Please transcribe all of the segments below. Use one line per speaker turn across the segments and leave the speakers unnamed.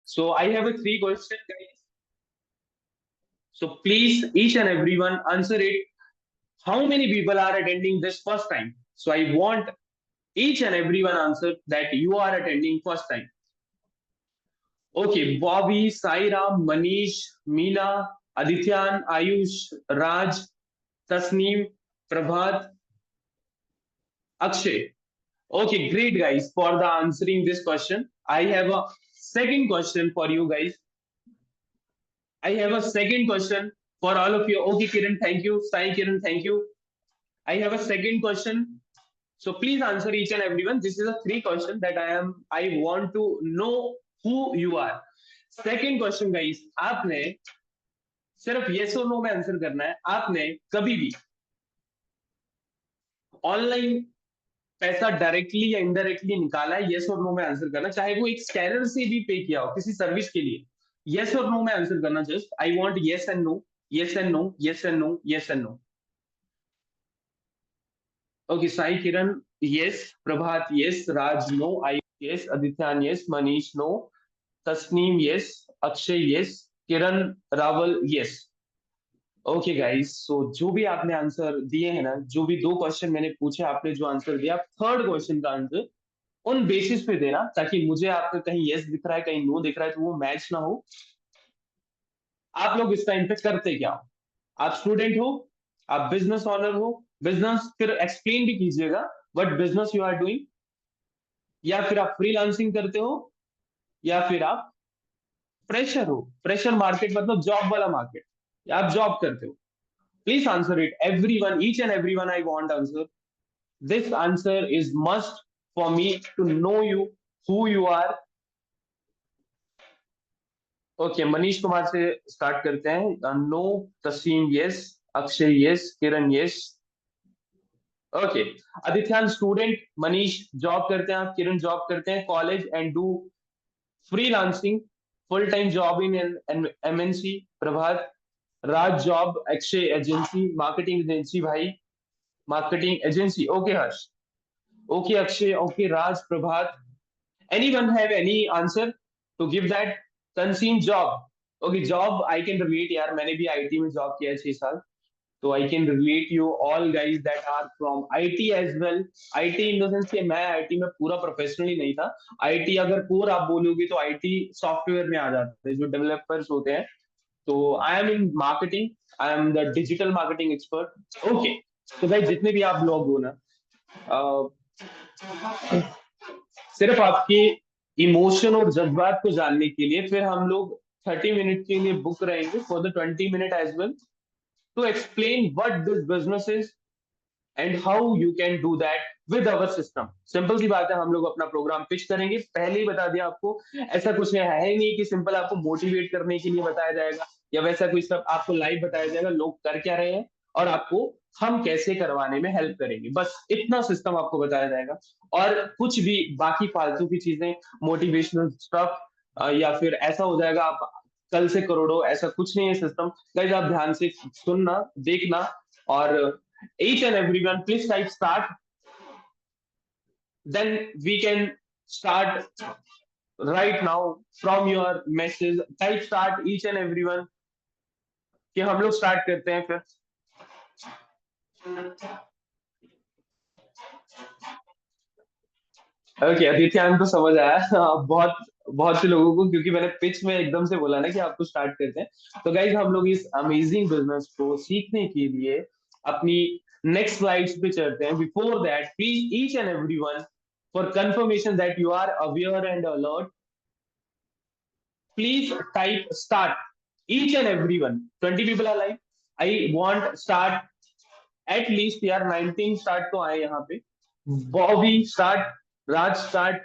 So I have a three question, guys. So please, each and everyone answer it. How many people are attending this first time? So I want each and everyone answer that you are attending first time. Okay, Bobby, Saira, Manish, Meena, Adityan, Ayush, Raj, Tasneem, Prabhat, Akshay. Okay, great guys for the answering this question. I have a second question for you guys. I have a second question for all of you. Okay, Kiran, thank you. Sai Kiran, thank you. I have a second question. So please answer each and everyone. This is a three question that I want to know who you are. Second question guys, आपने सिर्फ yes और no में answer करना है. आपने कभी भी online पैसा डायरेक्टली या इनडायरेक्टली निकाला है? येस और नो में आंसर करना, चाहे वो एक स्कैनर से भी पे किया हो किसी सर्विस के लिए. येस और नो में आंसर करना. Just I want yes and no, yes and no, yes and no, yes and no. Okay, Sai Kiran yes, Prabhat yes, Raj no, I yes, Adityan yes, Manish no, Tasneem yes, Akshay yes, Kiran Rawal yes. Okay guys, so जो भी आपने answer दिए हैं ना, जो भी दो क्वेश्चन मैंने पूछे आपने जो आंसर दिया, थर्ड क्वेश्चन का आंसर उन बेसिस पे देना, ताकि मुझे आपका कहीं यस दिख रहा है कहीं नो दिख रहा है तो वो मैच ना हो. आप लोग इस टाइम पे करते क्या हो? आप स्टूडेंट हो, आप बिजनेस ऑनर हो, बिजनेस फिर एक्सप्लेन भी कीजिएगा what business you are doing, या फिर आप फ्रीलांसिंग करते हो, या फिर आप फ्रेशर हो. फ्रेशर मार्केट मतलब जॉब वाला मार्केट, या आप जॉब करते हो. Please answer it everyone, each and everyone. I want answer. This answer is must for me to know you, who you are. Okay, Manish Kumar से स्टार्ट करते हैं. No. Tasveen yes, Akshay yes, Kiran yes. Okay, Adityan student, Manish job करते हैं, आप Kiran job करते हैं college and do freelancing, full time job in MNC. Prabhat, Raj job, Akshay agency, marketing agency भाई, marketing agency. Okay Harsh, okay Akshay, okay Raj, Prabhat. Anyone have any answer to give that? Tansim job. Okay, job I can relate यार, मैंने भी IT में job किया है 6 साल, तो I can relate you all guys that are from IT as well. IT in the sense कि मैं आईटी में पूरा प्रोफेशनली नहीं था. आईटी अगर कोर आप बोलोगे तो आईटी सॉफ्टवेयर में आ जाते हैं जो डेवलपर्स होते हैं. तो I M in marketing, I am the digital marketing expert. Okay, तो भाई जितने भी आप लोग हो ना, सिर्फ आपके इमोशन और जज्बात को जानने के लिए फिर हम लोग 30 मिनट के लिए बुक रहेंगे for the 20 minute as well, to explain what this business is and how you can do that with our system. Simple सी बात है, हम लोग अपना प्रोग्राम पिच करेंगे. पहले ही बता दिया आपको, ऐसा कुछ नहीं है ही नहीं कि सिंपल आपको मोटिवेट करने के लिए बताया जाएगा, या वैसा कोई सब आपको लाइव बताया जाएगा लोग कर क्या रहे हैं और आपको हम कैसे करवाने में हेल्प करेंगे. बस इतना सिस्टम आपको बताया जाएगा. और कुछ भी बाकी फालतू की चीजें, मोटिवेशनल स्टफ, या फिर ऐसा हो जाएगा आप कल से करोड़ों, ऐसा कुछ नहीं है सिस्टम. गाइस आप ध्यान से सुनना, देखना. और each and everyone please type start, then we can start right now from your message. Type start each and everyone, कि हम लोग स्टार्ट करते हैं फिर. ओके, आदित्यान को समझ आया. बहुत बहुत से लोगों को, क्योंकि मैंने पिच में एकदम से बोला ना कि आपको स्टार्ट करते हैं. तो गाइज हम लोग इस अमेजिंग बिजनेस को सीखने के लिए अपनी नेक्स्ट स्लाइड्स पे चलते हैं. Before that please each and everyone, for confirmation that you are aware and alert, please type start each and everyone. 20 people are live. I want start at least यार 19 start तो आए यहाँ पे. Bobby start, Raj start,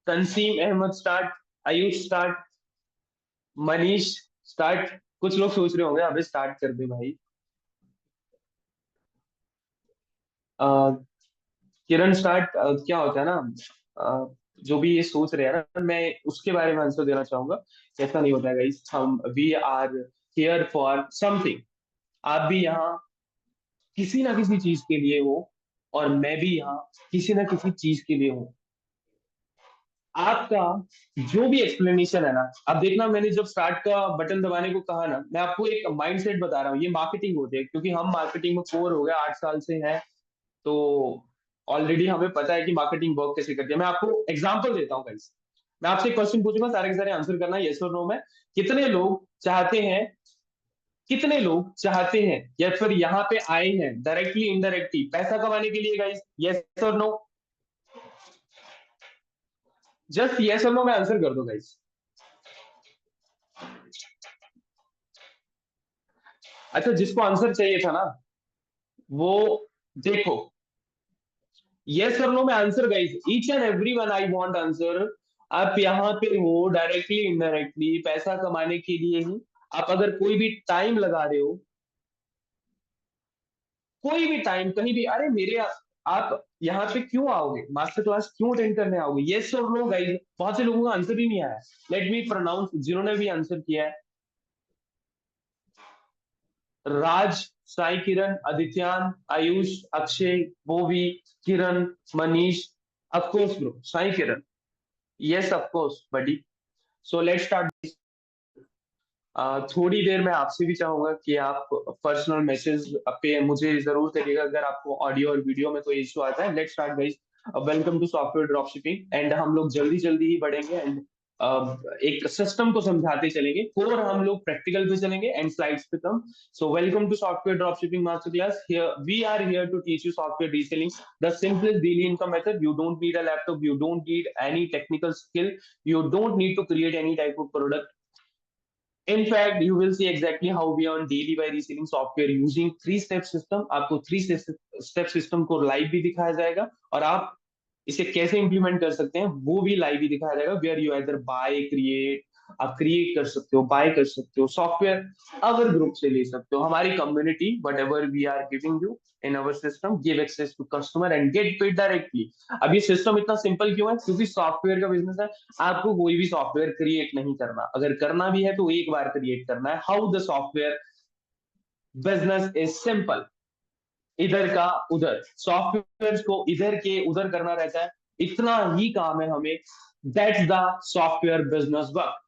Tanseem Ahmed start, Ayush start, Manish start. कुछ लोग सोच रहे होंगे अबे स्टार्ट कर दे भाई. अह, किरण स्टार्ट. क्या होता है ना, जो भी ये सोच रहे हैं ना, मैं उसके बारे में आंसर देना चाहूंगा. ऐसा नहीं होता है गाइस, हम we are here for something. आप भी यहाँ किसी ना किसी चीज के लिए हो, और मैं भी यहाँ किसी ना किसी चीज के लिए हूँ. आपका जो भी एक्सप्लेनेशन है ना, अब देखना मैंने जब स्टार्ट का बटन दबाने को कहा ना, मैं आपको एक माइंडसेट बता रहा हूँ, ये मार्केटिंग होती है, क्योंकि हम मार्केटिंग में कोर हो गया 8 साल से हैं, तो ऑलरेडी हमें पता है कि मार्केटिंग वर्क कैसे करती है। मैं आपको एग्जांपल देता हूँ गाइस। मैं आपसे क्वेश्चन पूछूंगा, सारे के सारे आंसर करना यस और नो में। कितने लोग चाहते हैं, कितने लोग चाहते हैं या फिर यहाँ पे आए हैं डायरेक्टली इनडायरेक्टली पैसा कमाने के लिए गाइस? यस और नो, जस्ट यस और नो में आंसर कर दो गाइस। अच्छा, जिसको आंसर चाहिए था ना, वो देखो, यस और नो में answer guys, each and every one I want answer. आप यहाँ पे हो डायरेक्टली इनडायरेक्टली पैसा कमाने के लिए ही। आप अगर कोई भी टाइम लगा रहे हो, कोई भी टाइम कहीं भी, अरे मेरे, आप यहाँ पे क्यों आओगे, मास्टर क्लास क्यों अटेंड करने आओगे? यस और नो गाइस, बहुत से लोगों का आंसर ही नहीं आया। लेट मी प्रोनाउंस जिन्होंने भी आंसर किया है। Raj, Sai Kiran, Adityan, Ayush, Akshay, Bobby, Kiran, Manish, of course bro, Sai Kiran, yes of course buddy. So let's start. थोड़ी देर में आपसे भी चाहूंगा कि आप पर्सनल मैसेज पे मुझे जरूर करिएगा अगर आपको ऑडियो और वीडियो में कोई इशू आता है। Let's start guys. Welcome to software dropshipping, and हम लोग जल्दी जल्दी ही बढ़ेंगे, एंड एक सिस्टम को समझाते चलेंगे, और हम लोग प्रैक्टिकल पे चलेंगे एंड स्लाइड्स पे come. So welcome to software dropshipping master class. Here we are here to teach you software reselling, the simplest daily income method. You don't need a laptop, you don't need any technical skill, you don't need to create any type of product. In fact, you will see exactly how we earn daily by reselling software using three-step system. आपको three step system को live भी दिखाया जाएगा, और आप इसे कैसे implement कर सकते हैं वो भी लाइव ही दिखाया जाएगा। Where you either buy, create, आप क्रिएट कर सकते हो, बाय कर सकते हो सॉफ्टवेयर, अवर ग्रुप से ले सकते हो। हमारी community, whatever we are giving you in our system, give access to customer and get paid directly. अब ये सिस्टम इतना सिंपल क्यों है? क्योंकि सॉफ्टवेयर का बिजनेस है। आपको कोई भी सॉफ्टवेयर क्रिएट नहीं करना, अगर करना भी है तो एक बार क्रिएट करना है। How the software business is simple, इधर का उधर, सॉफ्टवेयर को इधर के उधर करना रहता है, इतना ही काम है हमें। That's the software business work.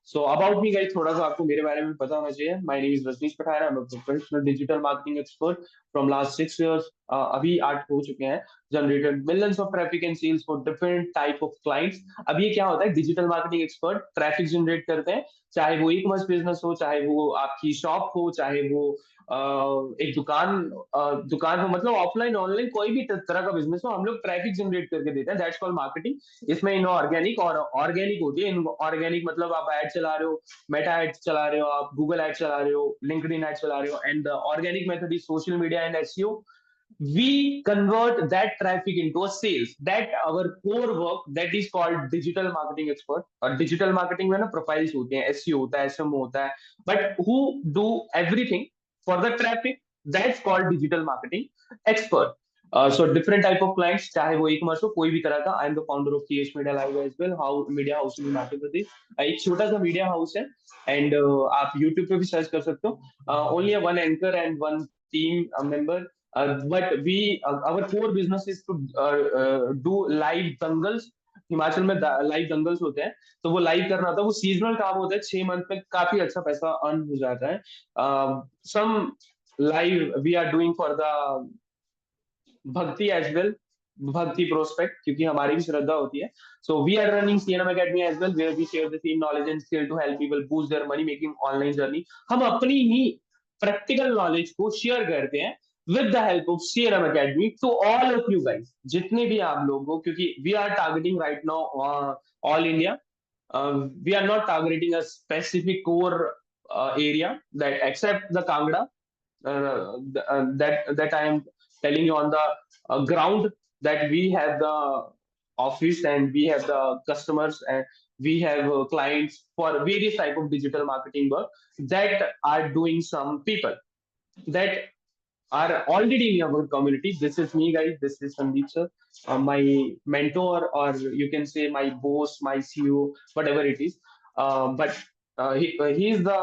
So about me guys, थोड़ा सा आपको मेरे बारे में पता होना चाहिए। My name is Rajneesh Pathan, I am a professional digital marketing expert from last 6 years. अभी 8 हो चुके हैं। Generated millions of traffic and sales for different type of clients. अब ये क्या होता है, digital marketing expert traffic generate करते हैं, चाहे वो ई कॉमर्स बिजनेस हो, चाहे वो आपकी शॉप हो, चाहे वो एक दुकान हो, मतलब ऑफलाइन ऑनलाइन कोई भी तरह का बिजनेस हो, हम लोग ट्रैफिक जनरेट करके देते हैं। That's called marketing. इसमें इन ऑर्गेनिक और ऑर्गेनिक होती है। इन ऑर्गेनिक मतलब आप एड चला रहे हो, मेटा एड चला रहे हो, आप गूगल एड चला रहे हो, लिंक्डइन एड चला रहे हो, and the organic method is social media and SEO. We convert that traffic into a sales. That our core work, that is called digital marketing expert. और digital marketing में ना profiles होते हैं, SEO होता है, SMO होता है, but who do everything for the traffic, that's called digital marketing expert. So different type of clients, चाहे वो e-commerce हो, कोई भी तरह का। I am the founder of TH Media Live as well, how media house in Mध्य प्रदेश। एक छोटा सा मीडिया हाउस है, एंड आप यूट्यूब पे भी सर्च कर सकते हो। Only one anchor and one team member. But our core business is to do live dangles। Himachal में लाइव दंगल्स होते हैं, तो वो लाइव करना होता है, वो सीजनल काम होता है। 6 मंथ में काफी अच्छा पैसा अर्न हो जाता है। Some live we are doing for the bhakti as well, bhakti prospect, क्योंकि हमारी भी श्रद्धा होती है। So we are running CNM academy as well, where we share the same knowledge and skill to help people boost their money making online journey. हम अपनी ही practical knowledge को शेयर करते हैं with the help of CNM academy to all of you guys, जितने भी आप लोग हो, क्योंकि we are targeting right now all India. We are not targeting a specific core area, that except the Kangra, that I am telling you on the ground, that we have the office and we have the customers and we have clients for various type of digital marketing work that are doing some people that are already in our community. This is me, guys. This is Sandeep sir, my mentor, or you can say my boss, my CEO, whatever it is. But he is the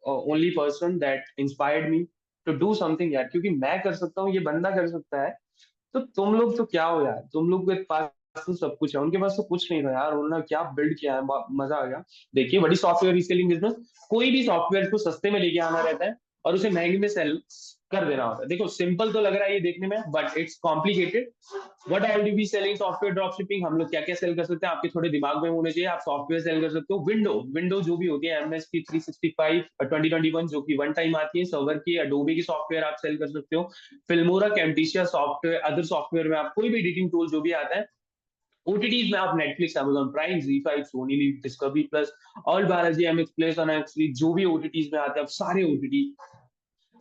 only person that inspired me to do something यार, क्योंकि मैं कर सकता हूँ, ये बंदा कर सकता है, तो तुम लोग तो क्या हो यार, तुम लोग के पास तो सब कुछ है, उनके पास तो कुछ नहीं था यार, उन्होंने क्या बिल्ड किया है, मजा आ गया। देखिए बड़ी सॉफ्टवेयर रीसेलिंग बिजनेस, कोई भी सॉफ्टवेयर को सस्ते में लेके आना रहता है और उसे महंगे में सेल कर देना होता है। देखो सिंपल तो लग रहा है ये देखने में, but it's complicated. What are you be selling software drop shipping, हम लोग क्या क्या सेल कर सकते हैं, आपके थोड़े दिमाग में होने चाहिए। आप सॉफ्टवेयर सेल कर सकते हो, विंडो विंडो जो भी होती है एमएस की 365 2021 जो कि वन टाइम आती है, सर्वर की एडोबी की सॉफ्टवेयर आप सेल कर सकते हो, फिल्मोरा कैम्टेसिया सॉफ्टवेयर, अदर सॉफ्टवेयर में आप कोई भी एडिटिंग टूल जो भी आता है। ओटीटीज में आप नेटफ्लिक्स, अमेजॉन प्राइम, जी5, Sony LIV, Discovery plus, all Balaji, MX places on X, जो भी ओटीटीज में आते हैं आप सारे ओटीटी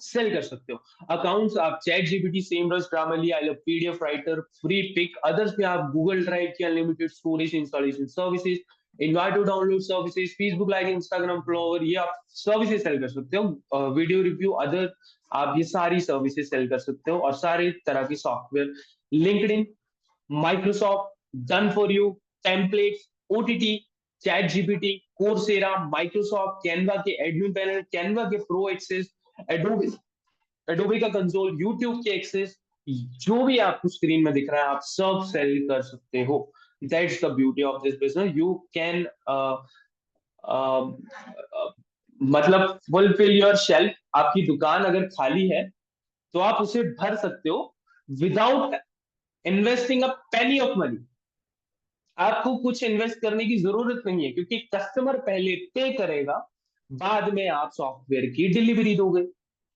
सेल कर सकते हो। अकाउंट्स आप chat GPT, Semrush, Grammarly, I love PDF writer, Freepik, others पे आप गूगल ड्राइव की unlimited storage installation services, invite to download services, Facebook like, Instagram follower, ये आप सर्विसेज सेल कर सकते हो। वीडियो रिव्यू, अदर, आप ये सारी सर्विसेज सेल कर सकते हो, और सारे तरह की software, LinkedIn, Microsoft, done for you, templates, OTT, chat GPT, Coursera, Microsoft, Canva के एडमिन पैनल, कैनवा के प्रो एक्सेस, एडोबी एडोबी का कंसोल, यूट्यूब के एक्सेस, जो भी आपको स्क्रीन में दिख रहा है आप सब सेल कर सकते हो। That's the beauty of this business, you can मतलब फुलफिल योर शेल्फ। आपकी दुकान अगर खाली है तो आप उसे भर सकते हो without investing a Penney of money. आपको कुछ इन्वेस्ट करने की जरूरत नहीं है, क्योंकि कस्टमर पहले पे करेगा, बाद में आप सॉफ्टवेयर की डिलीवरी दोगे,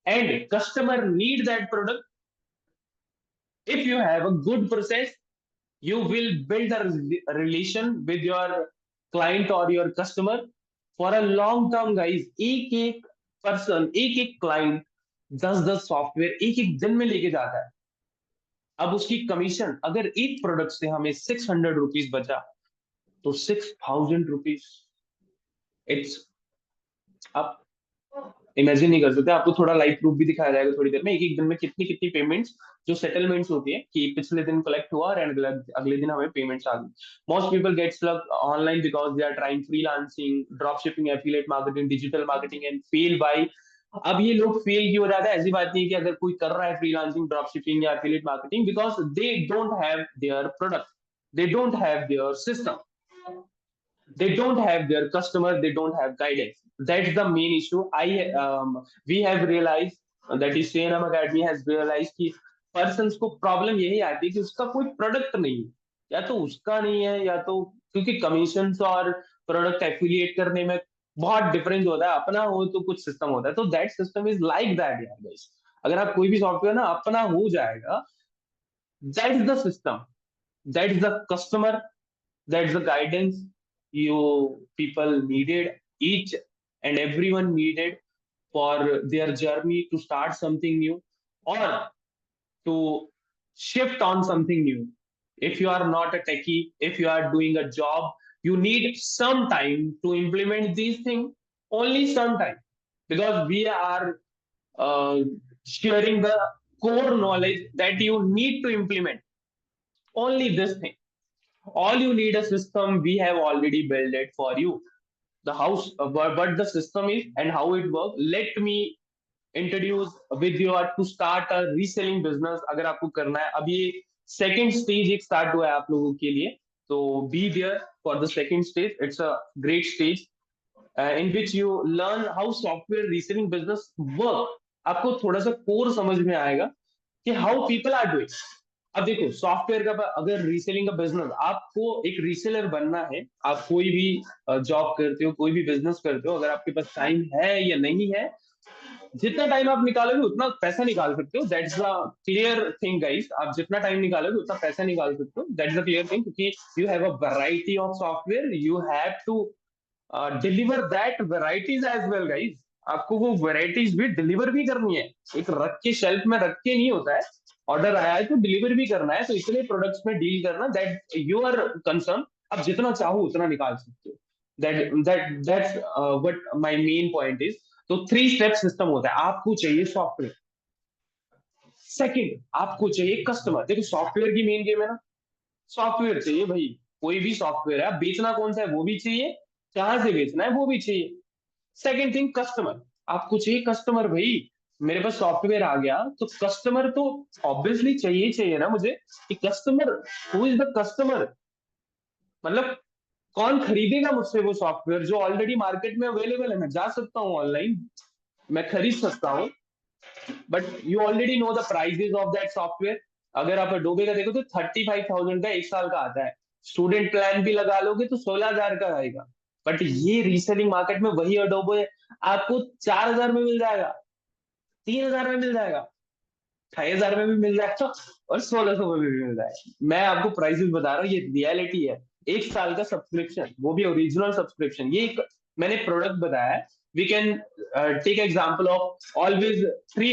and customer need that product. If you have a good process, you will build a relation with your client or your customer for a long term, guys। एक एक पर्सन, एक एक क्लाइंट 10-10 सॉफ्टवेयर एक एक दिन में लेके जाता है। अब उसकी कमीशन अगर एक प्रोडक्ट से हमें 600 रुपीज बचा, तो 6000 रुपीज, इट्स, आप इमेजिन नहीं कर सकते। आपको थोड़ा लाइव प्रूफ भी दिखाया जाएगा थोड़ी देर में, एक एक दिन में कितनी कितनी पेमेंट्स जो सेटलमेंट्स होती है, कि पिछले दिन कलेक्ट हुआ और अगले दिन हमें पेमेंट्स आ गई। Most people get stuck online because they are trying freelancing, drop shipping, affiliate marketing, digital marketing, and fail by. अब ये लोग फेल क्यों हो जाता है, ऐसी बात नहीं है कि अगर कोई कर रहा है फ्रीलांसिंग, ड्रॉप शिपिंग या affiliate marketing, because they don't have their product, they don't have their system, they don't have their customer, they don't have guidance. That's the main issue. We have realized, that is CNM Academy has realized कि persons को problem यही आती है कि उसका कोई product नहीं है, या तो उसका नहीं है, या तो क्योंकि कमीशन और प्रोडक्ट एफिलिएट करने में बहुत डिफरेंस होता है। अपना हो तो कुछ सिस्टम होता है, तो that system is like that यार गाइस। अगर आप कोई भी सॉफ्टवेयर ना अपना हो जाएगा, that is the system, that is the customer, that's the guidance you people needed, each and everyone needed for their journey to start something new, or to shift on something new. If you are not a techie, if you are doing a job, you need some time to implement these things, only some time, because we are uh, sharing the core knowledge that you need to implement only this thing. All you need a system, we have already built it for you. The house, what the system is and how it works, let me introduce with you to start a reselling business। अगर आपको करना है, अब ये second stage एक start हुआ है आप लोगों के लिए, तो be there for the second stage. It's a great stage in which you learn how software reselling business work। आपको थोड़ा सा कोर समझ में आएगा कि हाउ पीपल आर डूइंग। अब देखो सॉफ्टवेयर का अगर रीसेलिंग का बिजनेस, आपको एक रीसेलर बनना है, आप कोई भी जॉब करते हो, कोई भी बिजनेस करते हो, अगर आपके पास टाइम है या नहीं है, जितना टाइम आप निकालोगे उतना पैसा निकाल सकते हो। That's the clear thing guys, आप जितना टाइम निकालोगे उतना पैसा निकाल सकते हो, दैट्स द क्लियर थिंग, क्योंकि you have a variety of software, you have to deliver that varieties as well guys. आपको वो वेराइटीज भी डिलीवर भी करनी है, एक रख के शेल्फ में रख के नहीं होता है, ऑर्डर आया है तो डिलीवर भी करना है, तो इतने प्रोडक्ट्स में डील करना, दैट योर कंसर्न। आप जितना चाहो उतना निकाल सकते हो, that's what my main point is. तो 3 स्टेप सिस्टम होता है। आपको चाहिए सॉफ्टवेयर, सेकंड आपको चाहिए कस्टमर। देखो सॉफ्टवेयर की मेन गेम है ना, सॉफ्टवेयर चाहिए भाई, कोई भी सॉफ्टवेयर है, बेचना कौन सा है वो भी चाहिए, कहां से बेचना है वो भी चाहिए। सेकेंड थिंग कस्टमर, आपको चाहिए कस्टमर भाई। मेरे पास सॉफ्टवेयर आ गया तो कस्टमर तो ऑब्वियसली चाहिए चाहिए ना मुझे, कि customer, who is the customer, मतलब कौन खरीदेगा मुझसे वो सॉफ्टवेयर जो ऑलरेडी मार्केट में अवेलेबल है? मैं जा सकता हूँ ऑनलाइन, मैं खरीद सकता हूँ, but you already know the prices of that software. अगर आप अडोबे का देखो तो 35,000 का एक साल का आता है, स्टूडेंट प्लान भी लगा लोगे तो 16,000 का आएगा। बट ये रीसेलिंग मार्केट में वही अडोबे आपको 4,000 में मिल जाएगा, 3,000 में मिल जाएगा, 6,000 में भी मिल जाएगा, और 1,600 में भी मिल जाएगा। मैं आपको प्राइसेस बता रहा हूँ, ये रियलिटी है। एक साल का सब्सक्रिप्शन, वो भी ओरिजिनल सब्सक्रिप्शन। ये एक मैंने प्रोडक्ट बताया है। We can take example of always three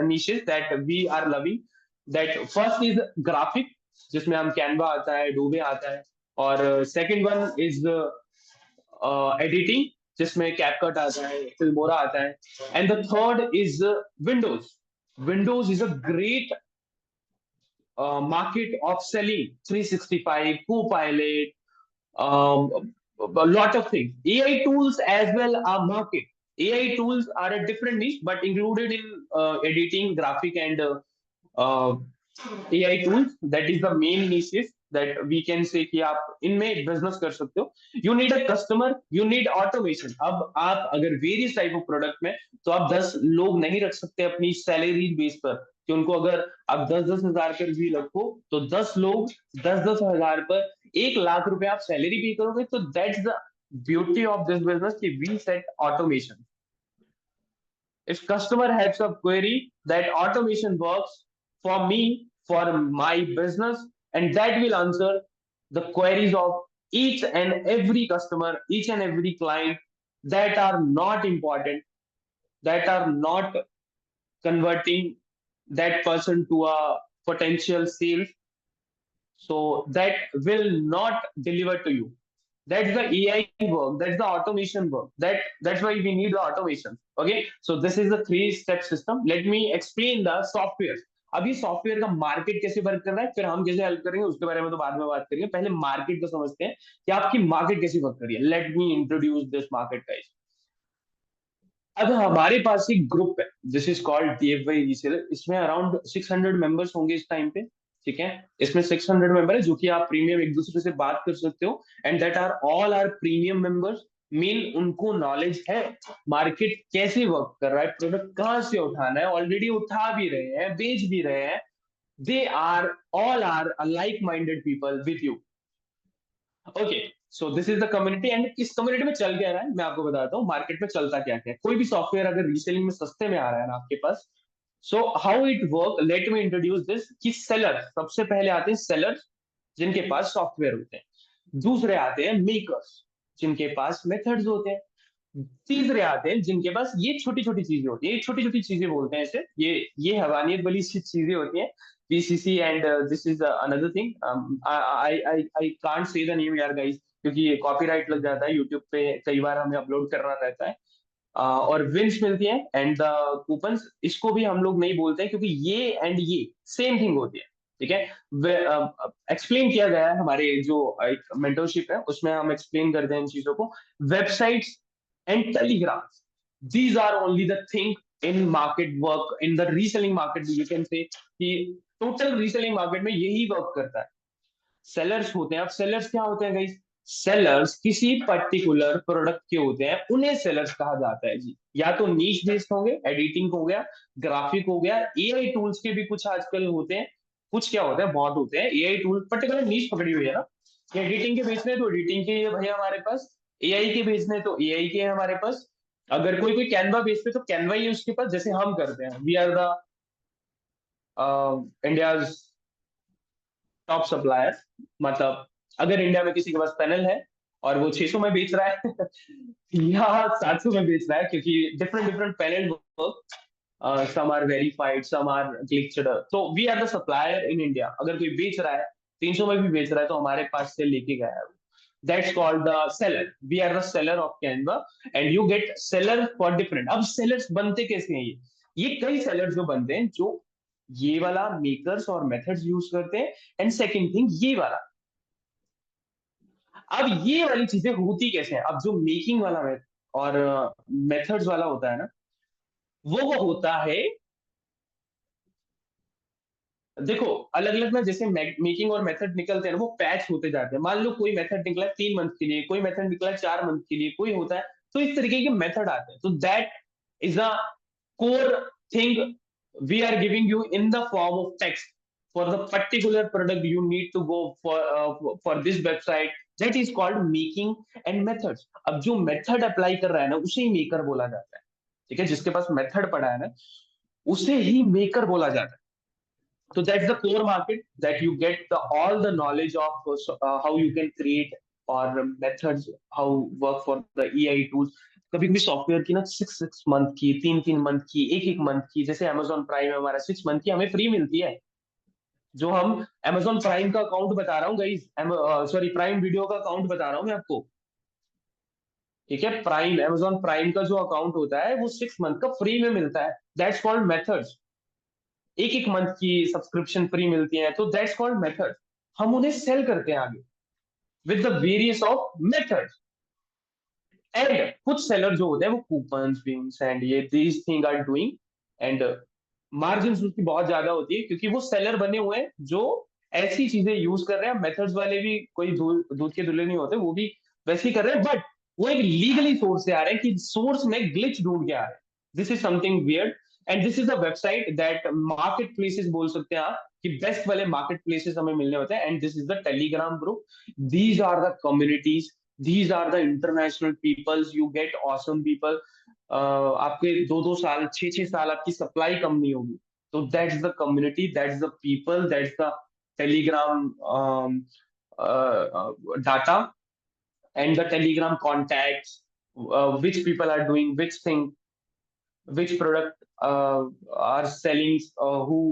niches that we are loving. That first is graphic, जिसमें हम कैनवा आता है, डूबे आता है। और सेकंड वन इज एडिटिंग, जिसमें कैपकट आता है, फिल्मोरा आता है। And the third is Windows. Windows is a great market of selling 365, Copilot, a lot of things. AI tools as well are market. AI tools are a different niche, but included in editing, graphic, and uh, AI tools. That is the main niches that we can say कि आप इनमें business कर सकते हो। You need a customer, you need automation. अब आप अगर various type of product में, तो आप 10 लोग नहीं रख सकते अपनी सैलरी बेस पर, कि उनको अगर आप 10-10 हजार पर भी रखो, तो 10 लोग 10-10 हजार पर 1 लाख रुपए आप सैलरी पे करोगे। तो that's the beauty of this business कि we set automation. If customer has a query, that automation works for me, for my business, and that will answer the queries of each and every customer, each and every client that are not important, that are not converting that person to a potential sales. So that will not deliver to you. That's the AI work, that's the automation work. That's why we need the automation. Okay, so this is the 3 step system. Let me explain the software. अभी software का market कैसे work कर रहा है, फिर हम कैसे help करेंगे उसके बारे में तो बाद में बात करेंगे। पहले मार्केट को समझते हैं कि आपकी मार्केट कैसे वर्क कर रही है। Let me introduce this market guys. अब हमारे पास एक ग्रुप है, this is called DFY reseller. इसमें अराउंड 600 मेंबर्स होंगे इस टाइम पे। ठीक है, इसमें 600 मेंबर है जो कि आप प्रीमियम एक दूसरे से बात कर सकते हो। And that are all are premium members. मेन उनको नॉलेज है मार्केट कैसे वर्क कर रहा है, प्रोडक्ट कहाँ से उठाना है, ऑलरेडी उठा भी रहे हैं, बेच भी रहे हैं। They are all are like minded people with you. Okay, so this is the community. And इस कम्युनिटी में चल क्या रहा है मैं आपको बताता हूँ। मार्केट में चलता क्या क्या है। कोई भी सॉफ्टवेयर अगर रीसेलिंग में सस्ते में आ रहा है ना आपके पास, so how it work, let me introduce this. कि सेलर, सबसे पहले आते हैं सेलर्स जिनके पास सॉफ्टवेयर होते हैं। दूसरे आते हैं मेकर्स जिनके पास मेथड्स होते हैं। तीसरे आते हैं जिनके पास ये छोटी छोटी चीजें होती है, ये छोटी छोटी चीजें बोलते हैं इसे, ये हवानियत वाली चीजें होती हैं, PCC। And this is another thing, I I I can't say the name यार गाइस, क्योंकि ये कॉपीराइट लग जाता है यूट्यूब पे, कई बार हमें अपलोड करना रहता है। और विंस मिलती है एंड द कूपन्स, इसको भी हम लोग नहीं बोलते हैं, क्योंकि ये एंड ये सेम थिंग होती है। ठीक है, एक्सप्लेन किया गया है हमारे जो एक मेंटरशिप है उसमें, हम एक्सप्लेन करते हैं इन चीजों को। Websites and telegrams, these are only the thing in market work, in the reselling market you can say कि टोटल रीसेलिंग मार्केट में यही वर्क करता है। सेलर्स होते हैं। अब सेलर्स क्या होते हैं गाइस? सेलर्स किसी पर्टिकुलर प्रोडक्ट के होते हैं, उन्हें सेलर्स कहा जाता है जी। या तो नीश बेस्ड होंगे, एडिटिंग हो गया, ग्राफिक हो गया, AI टूल्स के भी कुछ आजकल होते हैं। कुछ क्या होते हैं, बहुत होते हैं AI टूल। पर्टिकुलर नीश पकड़ी हुई है ना, एडिटिंग के बेचने तो एडिटिंग के भैया हमारे पास, AI के बेचने तो AI के हैं हमारे पास। अगर कोई कोई कैनवा बेचते तो कैनवा ही है उसके पास, जैसे हम करते हैं। We are the India top supplier. मतलब अगर इंडिया में किसी के पास पैनल है और वो 600 में बेच रहा है या 700 में बेच रहा है, क्योंकि different different panel work, some are verified, some are glitched, तो we are the supplier in India. अगर कोई बेच रहा है 300 में भी बेच रहा है तो हमारे पास से लेके गया है। That's called the seller. We are the seller of Canva and you get seller for different. अब सेलर्स बनते कैसे हैं? ये कई सेलर्स जो बनते हैं जो ये वाला मेकर्स और मेथड्स यूज करते हैं। एंड सेकंड थिंग ये वाला। अब ये वाली चीजें होती कैसे हैं? अब जो मेकिंग वाला और मेथड्स वाला होता है ना, वो होता है देखो अलग अलग ना, जैसे मेकिंग और मेथड निकलते हैं ना, वो पैच होते जाते हैं। मान लो कोई मेथड निकला है 3 मंथ के लिए, कोई मेथड निकला है 4 मंथ के लिए, कोई होता है। तो इस तरीके के मेथड आते हैं। तो that is a core thing we are giving you in the form of text for the particular product you need to go for this website, that is called making and methods। अब जो method apply कर रहा है ना, उसे ही maker बोला जाता है। ठीक है, जिसके पास मेथड पड़ा है ना, उसे ही मेकर बोला जाता है। So that's the core market that you get all the knowledge of how you can create or methods, how work for the EI tools। कभी कभी सॉफ्टवेयर की ना 6 6 मंथ की, 3 3 मंथ की, एक मंथ की, जैसे अमेजोन प्राइम है हमारा 6 मंथ की हमें फ्री मिलती है। जो हम अमेजोन प्राइम का अकाउंट बता रहा हूँ गाइस, सॉरी प्राइम वीडियो का अकाउंट बता रहा हूँ मैं आपको। ठीक है, प्राइम, अमेजोन प्राइम का जो अकाउंट होता है वो 6 मंथ का फ्री में मिलता है। That's called methods. एक मंथ की सब्सक्रिप्शन फ्री मिलती है, तो दैट्स कॉल्ड मेथड। हम उन्हें सेल करते हैं आगे with the various of method. And कुछ सेलर जो होते हैं वो कूपन्स विंग्स एंड ये these thing are doing. And margin उसकी बहुत ज्यादा होती है, क्योंकि वो सेलर बने हुए हैं जो ऐसी चीजें यूज कर रहे हैं। मेथड्स वाले भी कोई दूध के धुले नहीं होते, वो भी वैसे ही कर रहे हैं, बट वो एक लीगली सोर्स से आ रहे हैं कि सोर्स में ग्लिच ढूंढ के आ रहे हैं। This is something weird. And this is a website that market places बोल सकते हैं आप, कि बेस्ट वाले मार्केट प्लेसेस हमें मिलने होते हैं। And this is the Telegram group. These are the communities, these are the international peoples, you get awesome people। आपके 2 2 साल 6 6 साल आपकी सप्लाई कम नहीं होगी। तो that's the community, that's the people, that's the Telegram data and the Telegram contacts, which people are doing which thing, which product are selling, who।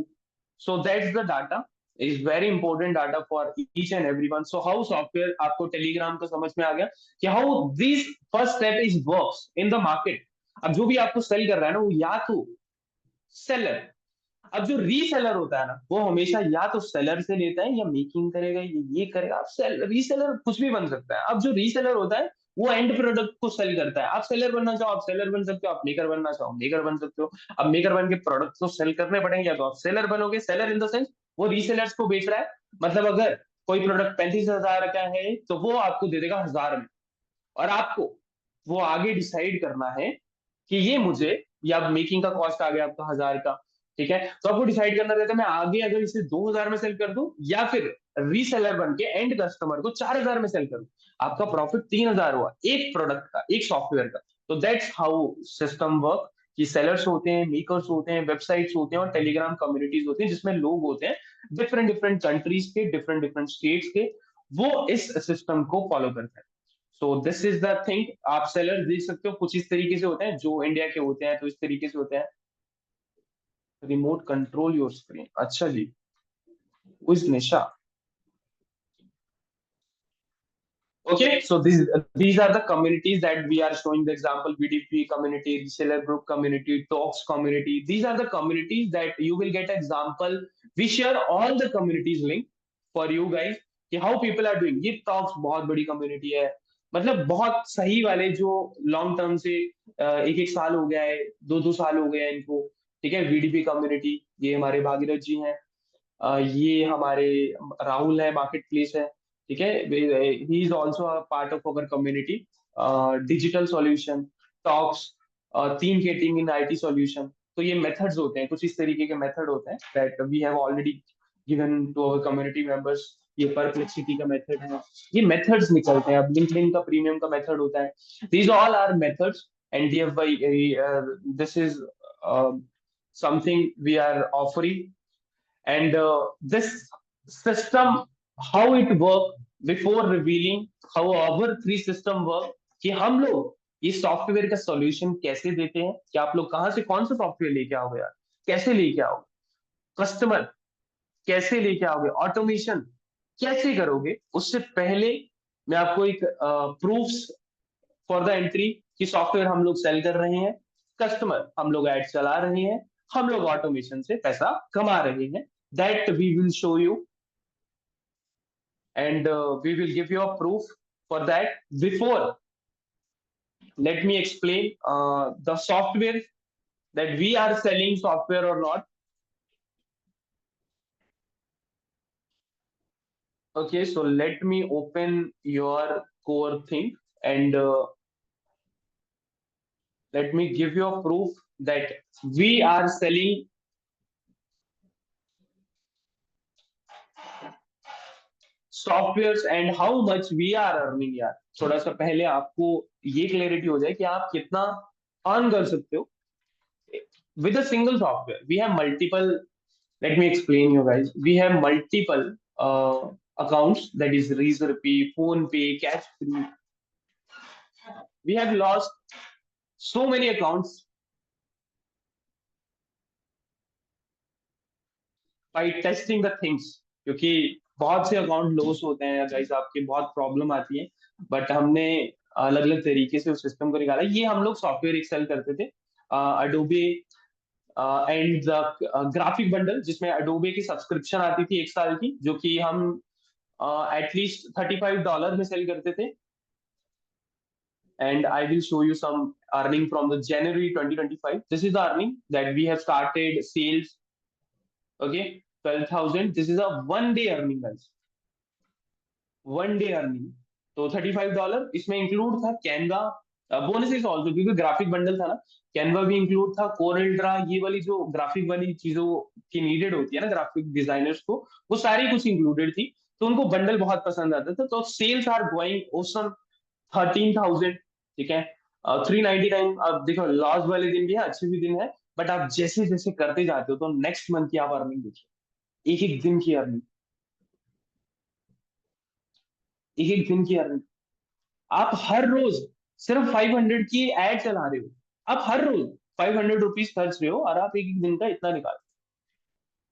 So that's the data, is very important data for each and everyone। So how software आपको Telegram का समझ में आ गया कि how this first step is works in the market। अब जो भी आपको सेल कर रहा है ना, वो या तो सेलर, अब जो रीसेलर होता है ना, वो हमेशा या तो सेलर से लेता है, या मेकिंग करेगा, ये करेगा। आप सेल रीसेलर कुछ भी बन सकता है। अब जो रीसेलर होता है वो एंड प्रोडक्ट को सेल करता है। आप सेलर बनना चाहो आप सेलर बन सकते हो, आप मेकर बनना चाहो मेकर बन सकते हो। अब मेकर बन के प्रोडक्ट तो सेल करने पड़ेंगे, या तो आप सेलर बनोगे। सेलर इन द सेंस वो रीसेलर्स को बेच रहा है। मतलब अगर कोई प्रोडक्ट 35,000 का है, तो वो आपको दे देगा 1000 में। और आपको वो आगे डिसाइड करना है कि ये मुझे, या मेकिंग का कॉस्ट आ गया आपका 1000 का। ठीक है, तो आपको डिसाइड करना रहता है मैं आगे अगर इसे 2000 में सेल कर दूं, या फिर रीसेलर बन के एंड कस्टमर को 4000 में सेल करूं। आपका प्रॉफिट 3000 हुआ एक प्रोडक्ट का, एक सॉफ्टवेयर का। तो दैट्स हाउ सिस्टम वर्क। कि सेलर्स होते हैं, मेकर्स होते हैं, वेबसाइट्स होते हैं, और टेलीग्राम कम्युनिटीज होती हैं, जिसमें लोग होते हैं डिफरेंट डिफरेंट कंट्रीज के, डिफरेंट डिफरेंट स्टेट्स के। वो इस सिस्टम को फॉलो करते हैं। सो दिस इज द थिंग। आप सेलर देख सकते हो कुछ इस तरीके से होते हैं, जो इंडिया के होते हैं तो इस तरीके से होते हैं। रिमोट कंट्रोल योर स्क्रीन, अच्छा जी। उस निशा। Okay, so these are the communities that we are showing the example: VDP community, reseller group community, talks community. These are the communities that you will get example। We share all the communities link for you guys कि how people are doing। ये talks बहुत बड़ी community है, मतलब बहुत सही वाले, जो लॉन्ग टर्म से एक एक साल हो गया है, 2 2 साल हो गए हैं इनको। ठीक है, VDP कम्युनिटी, ये हमारे भागीरथ जी हैं। ये हमारे राहुल है, मार्केट प्लेस है। ठीक है, he is also a part of our community. Digital solution, talks, team के टीम इन आईटी सॉल्यूशन। तो ये मेथड्स होते हैं, कुछ इस तरीके के मेथड होते हैं that we have already given to our community members. ये परप्लेक्सिटी का मेथड है। ये मेथड्स निकलते हैं। अब लिंक्डइन का प्रीमियम का मेथड होता है। These all are methods. And this is something we are offering. and this system, how it work, before revealing how our three system work, कि हम लोग ये सॉफ्टवेयर का सॉल्यूशन कैसे देते हैं, कि आप लोग कहां से कौन सा सॉफ्टवेयर लेके आओगे यार, कैसे लेके आओगे, कस्टमर कैसे लेके आओगे, ऑटोमेशन कैसे करोगे, उससे पहले मैं आपको एक प्रूफ्स फॉर द एंट्री कि सॉफ्टवेयर हम लोग सेल कर रहे हैं, कस्टमर हम लोग एड चला रहे हैं, हम लोग ऑटोमेशन से पैसा कमा रहे हैं। That we will show you, and we will give you a proof for that। Before, let me explain the software, that we are selling software or not। Okay, so let me open your core thing and let me give you a proof that we are selling software and how much we are earning यार। थोड़ा सा पहले आपको ये clarity हो जाए कि आप कितना अर्न कर सकते हो with a single software. We have multiple, let me explain you guys. We have multiple accounts, that is Razorpay, PhonePay, Cashfree. We have lost so many accounts by testing the things, क्योंकि बहुत से account loss होते हैं guys, आपके बहुत problem आती है, but हमने अलग अलग तरीके से उस सिस्टम को निकाला। ये हम लोग सॉफ्टवेयर एक्सेल करते थे, Adobe and the graphic bundle, जिसमें अडोबे की सब्सक्रिप्शन आती थी 1 साल की, जो कि हम एटलीस्ट $35 में सेल करते थे। And I will show you some earning from the January 2025. This is the earning that we have started sales. Okay, 12,000. This is a 1 day earning, guys. 1 day earning. तो $35 इसमें इंक्लूड था Canva, bonuses also, क्योंकि graphic bundle था ना। Canva भी include था, कोरल्ड्रा, ये वाली जो ग्राफिक वाली चीजों की नीडेड होती है ना ग्राफिक डिजाइनर्स को, वो सारी कुछ इंक्लूडेड थी। तो उनको बंडल बहुत पसंद आता था, तो सेल्स आर गोइंग ओसम। 13,000, ठीक है। 399। अब देखो, लॉस वाले दिन भी है, अच्छे भी दिन है, बट आप जैसे जैसे करते जाते हो तो नेक्स्ट मंथ की आप अर्निंग देखिए, एक एक दिन की अर्निंग, एक एक दिन की अर्निंग। आप हर रोज सिर्फ 500 की एड चला रहे हो, आप हर रोज 500 रुपीज खर्च रहे हो, और आप एक एक दिन का इतना निकाल।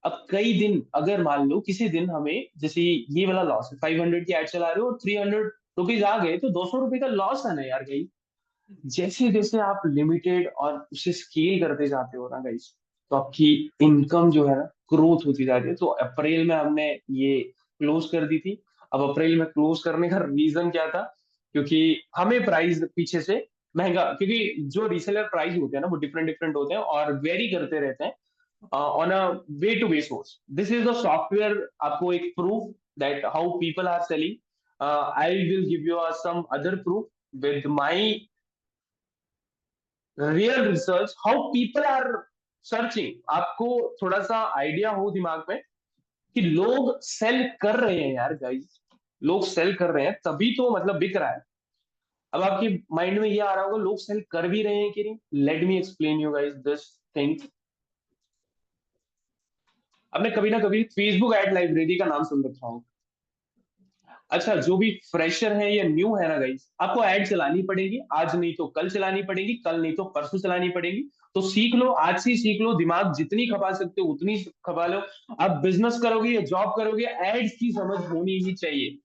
अब कई दिन, अगर मान लो किसी दिन हमें, जैसे ये वाला लॉस है, 500 की एड चला रहे हो और 300 रुपीज आ गए, तो 200 रुपए का लॉस है ना यार कहीं। जैसे जैसे आप लिमिटेड और उसे स्केल करते जाते हो ना गाइस, तो आपकी इनकम जो है ना ग्रोथ होती जा रही है। तो अप्रैल में हमने ये क्लोज कर दी थी। अब अप्रैल में क्लोज करने का रीजन क्या था, क्योंकि हमें प्राइस पीछे से महंगा, क्योंकि जो रीसेलर प्राइस होते हैं ना वो डिफरेंट डिफरेंट होते हैं और वेरी करते रहते हैं on a way to way source. This is the software, आपको एक proof that how people are selling. I will give you some other proof with my real research how people are searching. आपको थोड़ा सा idea हो दिमाग में कि लोग सेल कर रहे हैं यार गाइस, लोग सेल कर रहे हैं तभी तो मतलब बिक रहा है। अब आपकी माइंड में ये आ रहा होगा, लोग सेल कर भी रहे हैं कि नहीं। Late me explain you guys this thing. आपने कभी ना कभी फेसबुक एड लाइब्रेरी का नाम सुन रखा होगा। अच्छा, जो भी फ्रेशर है या न्यू है ना गाइस, आपको ऐड चलानी पड़ेगी, आज नहीं तो कल चलानी पड़ेगी, कल नहीं तो परसों चलानी पड़ेगी। तो सीख लो, आज से ही सीख लो, दिमाग जितनी खपा सकते हो उतनी खपा लो। आप बिजनेस करोगे या जॉब करोगे, एड्स की समझ होनी ही चाहिए।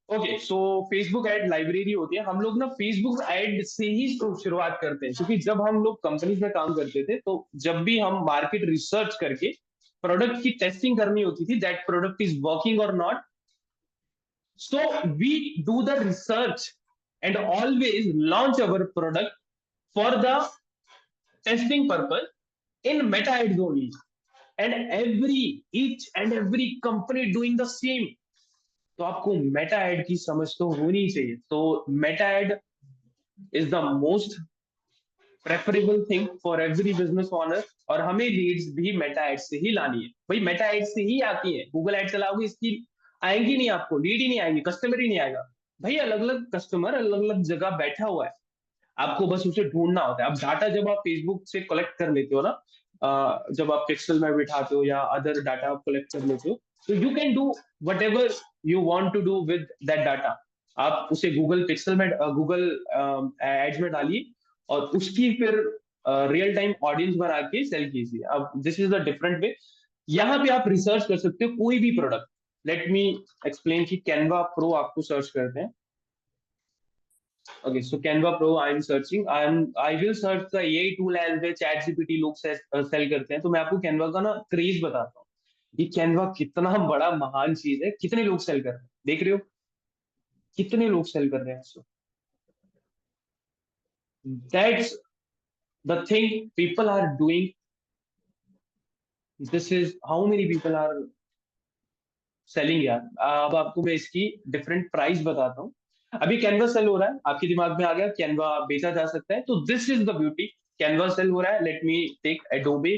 ओके, सो फेसबुक एड लाइब्रेरी होती है। हम लोग ना फेसबुक एड से ही शुरुआत करते हैं, क्योंकि जब हम लोग कंपनीज में काम करते थे, तो जब भी हम मार्केट रिसर्च करके प्रोडक्ट की टेस्टिंग करनी होती थी, दैट प्रोडक्ट इज वर्किंग और not, so we do the research and always launch our product for the testing purpose in meta ads only. And each and every company doing the same. तो आपको Meta add की समझ तो होनी चाहिए। तो Meta ad is the most preferable thing for every business owner, और हमें लीड्स भी मेटा एड से ही लानी है भाई, मेटा एड से ही आती है। गूगल एड चलाओगे, इसकी आएंगी नहीं, आपको लीड ही नहीं आएगी, कस्टमर ही नहीं आएगा। भाई अलग अलग कस्टमर अलग अलग जगह बैठा हुआ है, आपको बस उसे ढूंढना होता है। अब डाटा जब आप फेसबुक से कलेक्ट कर लेते हो ना, जब आप पिक्सल में बिठाते हो या अदर डाटा आप कलेक्ट कर लेते हो, तो you can do whatever you want to do with that data. आप उसे गूगल पिक्सल में, गूगल एड्स में डालिए, और उसकी फिर रियल टाइम ऑडियंस बना के सेल कीजिए। अब this is the different way. यहाँ पे आप रिसर्च कर सकते हो कोई भी प्रोडक्ट। लेट मी एक्सप्लेन कि कैनवा प्रो आपको सर्च करते हैं। Okay, so Canva Pro I am searching. I will search the AI tool as way chat GPT लोग सेल करते हैं। तो मैं आपको कैनवा का ना क्रेज बताता हूँ। ये कैनवा कितना बड़ा महान चीज है, कितने लोग सेल कर रहे हैं देख रहे हो, कितने लोग सेल कर रहे हैं इसको। That's the thing people are doing. This is how many people are selling यार, अब आपको मैं इसकी डिफरेंट प्राइस बताता हूँ। अभी कैनवा सेल हो रहा है, आपके दिमाग में आ गया कैनवा बेचा जा सकता है, तो this is the beauty. Canva sell हो रहा है, let me take Adobe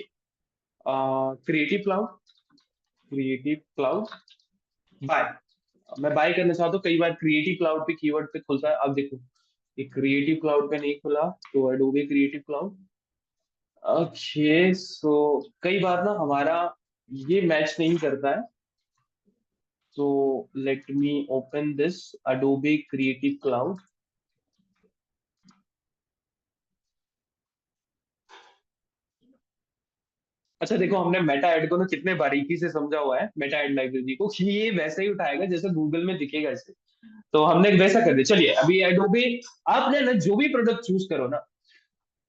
creative cloud, creative cloud buy. मैं बाय करना चाहता हूँ, कई बार क्रिएटिव क्लाउड पे कीवर्ड पे खुलता है। अब देखो ये क्रिएटिव क्लाउड पे नहीं खुला, तो एडोबे क्रिएटिव क्लाउड। ओके, सो कई बार ना हमारा ये मैच नहीं करता है, तो late me open this Adobe creative cloud. अच्छा देखो, हमने मेटा एड को ना कितने बारीकी से समझा हुआ है, मेटा एड लाइब्रेरी को, कि ये वैसे ही उठाएगा जैसे गूगल में दिखेगा इसे। तो हमने वैसा कर दिया। चलिए अभी एडोबे, आपने ना जो भी प्रोडक्ट चूज करो ना,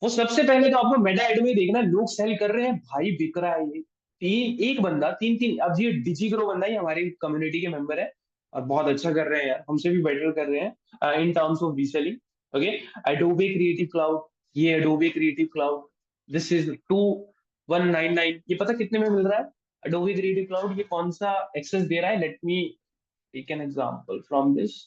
वो सबसे पहले तो आपको मेटा एड में देखना लोग सेल कर रहे हैं, भाई बिक रहा है ये। तीन एक बंदा तीन तीन, अब ये डिजी ग्रो बंदा ही हमारी कम्युनिटी के मेंबर है, और बहुत अच्छा कर रहे हैं यार, हमसे भी बेटर कर रहे हैं in terms of reselling. Okay, Adobe creative cloud, ये Adobe creative cloud, this is 2199, ये पता कितने में मिल रहा है? एडोबे क्रिएटिव क्लाउड ये कौन सा एक्सेस दे रहा है? Let me take an example from this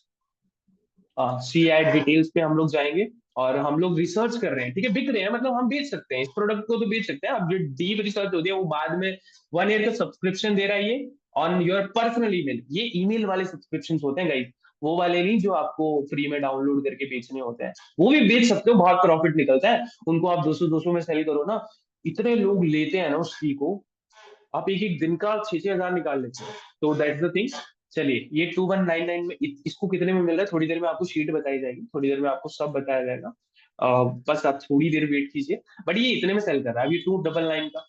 सी एड डिटेल्स पे हम लोग जाएंगे, और हम लोग रिसर्च कर रहे हैं, ठीक है, बिक रहे हैं, मतलब हम बेच सकते हैं इस प्रोडक्ट को, तो बेच सकते हैं। अब जो डीप रिसर्च होती है वो बाद में, 1 ईयर का सब्सक्रिप्शन दे रहा है ये ऑन योर पर्सनल ईमेल। ये ईमेल वाले सब्सक्रिप्शन होते हैं गाइस, वो वाले नहीं जो आपको फ्री में डाउनलोड करके बेचने होते हैं। वो भी बेच सकते हो, बहुत प्रॉफिट निकलता है उनको, आप 200 में सेल करो ना, इतने लोग लेते हैं ना उस फी को, आप एक एक दिन का 6-6 हजार निकाल लेते हो। तो दैट्स द थिंग। चलिए ये 2199 में इसको कितने में मिल रहा है, थोड़ी देर में आपको शीट बताई जाएगी, थोड़ी देर में आपको सब बताया जाएगा। बस आप थोड़ी देर वेट कीजिए। बट ये इतने में सेल कर रहा है अभी 299 का,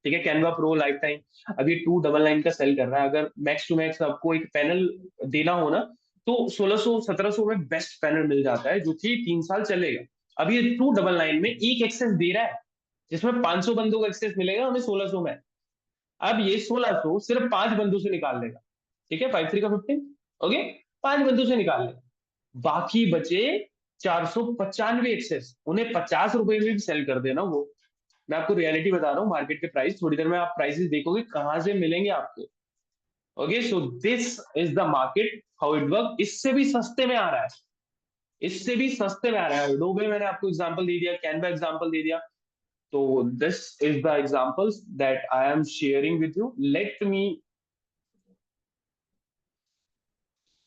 ठीक है, कैनवा प्रो लाइफ टाइम अभी 299 का सेल कर रहा है। अगर मैक्स टू मैक्स आपको एक पैनल देना हो ना, तो 1600-1700 में बेस्ट पैनल मिल जाता है, जो कि 3 साल चलेगा। अभी ये 299 में एक एक्सेस दे रहा है, जिसमें 500 बंदों का एक्सेस मिलेगा हमें 1600 में। अब ये 1600 सिर्फ 5 बंदों से निकाल लेगा, ठीक है, 5 3 का 15, ओके, 5 बंदों से निकाल लेगा। बाकी बचे 495 एक्सेस, उन्हें 50 रुपए में भी सेल कर देना वो। मैं आपको रियलिटी बता रहा हूँ, मार्केट के प्राइस, थोड़ी देर में आप प्राइसेस देखोगे कहां से मिलेंगे आपको। Okay, so this is the market, how it work. इससे भी सस्ते में आ रहा है, इससे भी सस्ते में आ रहा है। एडोबे मैंने आपको एग्जांपल दे दिया, कैनवा एग्जांपल दे दिया, तो this is the examples that I am sharing with you. Let me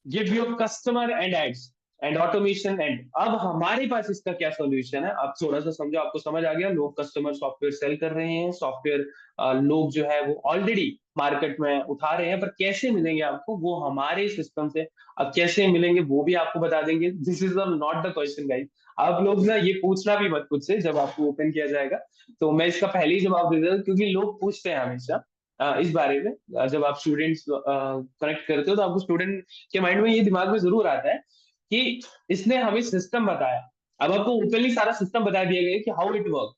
give your customer and ads and automation and. अब हमारे पास इसका क्या सॉल्यूशन है, आप थोड़ा सा समझो, आपको समझ आ गया। लोग कस्टमर सॉफ्टवेयर सेल कर रहे हैं, सॉफ्टवेयर लोग जो है वो ऑलरेडी मार्केट में उठा रहे हैं, पर कैसे मिलेंगे आपको, वो हमारे सिस्टम से। अब कैसे मिलेंगे वो भी आपको बता देंगे। This is not the question guys, आप लोग ना ये पूछना भी मत खुद से, जब आपको ओपन किया जाएगा तो मैं इसका पहले ही जवाब दे देता, क्योंकि लोग पूछते हैं हमेशा इस बारे में। जब आप स्टूडेंट्स कनेक्ट करते हो, तो आपको स्टूडेंट के माइंड में ये दिमाग में जरूर आता है कि इसने हमें सिस्टम बताया। अब आपको ओपनली सारा सिस्टम बता दिया गया कि how it work,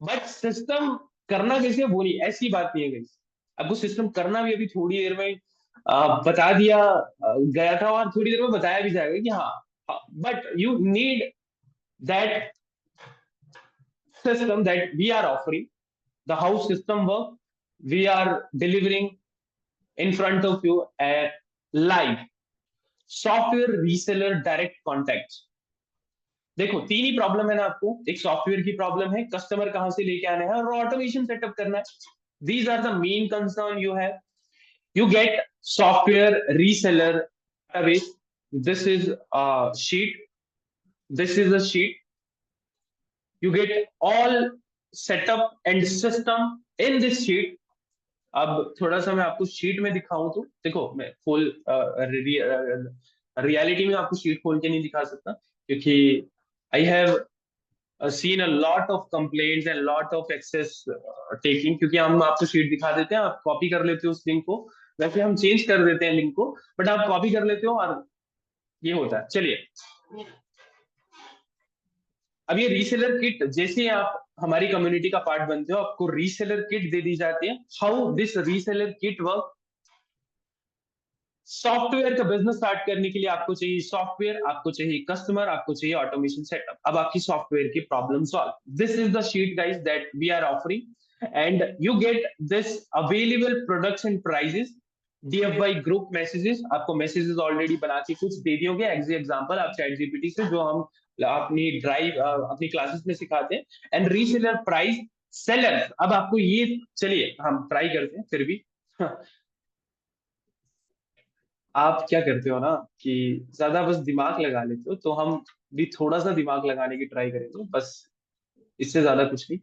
but system करना कैसे वो नहीं, ऐसी बात नहीं है गई। आपको सिस्टम करना भी अभी थोड़ी देर में बता दिया गया था, और थोड़ी देर में बताया भी जाएगा कि हाँ, but you need that system that we are offering, the how system work, we are delivering in front of you a live software reseller direct contact. देखो तीन ही प्रॉब्लम है ना आपको, एक सॉफ्टवेयर की प्रॉब्लम है, कस्टमर कहां से लेके आना है, और ऑटोमेशन सेटअप करना है। These are the main concern you have. You get software reseller database. This is a sheet, this is a sheet, you get all setup and system in this sheet. अब थोड़ा सा मैं आपको sheet में दिखाऊं, तो देखो मैं फुल रियलिटी में आपको शीट खोल के नहीं दिखा सकता, क्योंकि I have seen a lot of complaints and lot of access taking, क्योंकि हम आपको शीट दिखा देते हैं, आप कॉपी कर लेते हो उस लिंक को, वैसे हम चेंज कर देते हैं लिंक को, बट आप कॉपी कर लेते हो, और ये होता है। चलिए अब ये रीसेलर किट, जैसे ही आप हमारी कम्युनिटी का पार्ट बनते हो, आपको रीसेलर किट दे दी जाती है। How this reseller kit work, software का बिजनेस स्टार्ट करने के लिए आपको चाहिए सॉफ्टवेयर, आपको चाहिए कस्टमर, आपको चाहिए ऑटोमेशन सेटअप। अब आपकी सॉफ्टवेयर की problem solve, this is the sheet guys that we are offering, and you get this available products and prices. DFY group messages, आपको मैसेजेस ऑलरेडी बना के कुछ दे दिए होंगे एज एग्जांपल आप चैट जीपीटी से, जो हम अपनी ड्राइव अपनी क्लासेस में सिखाते हैं। एंड रीसेलर प्राइस सेलर, अब आपको ये, चलिए हम ट्राई करते हैं फिर भी। आप क्या करते हो ना कि ज्यादा बस दिमाग लगा लेते हो, तो हम भी थोड़ा सा दिमाग लगाने की ट्राई करेंगे बस, इससे ज्यादा कुछ नहीं।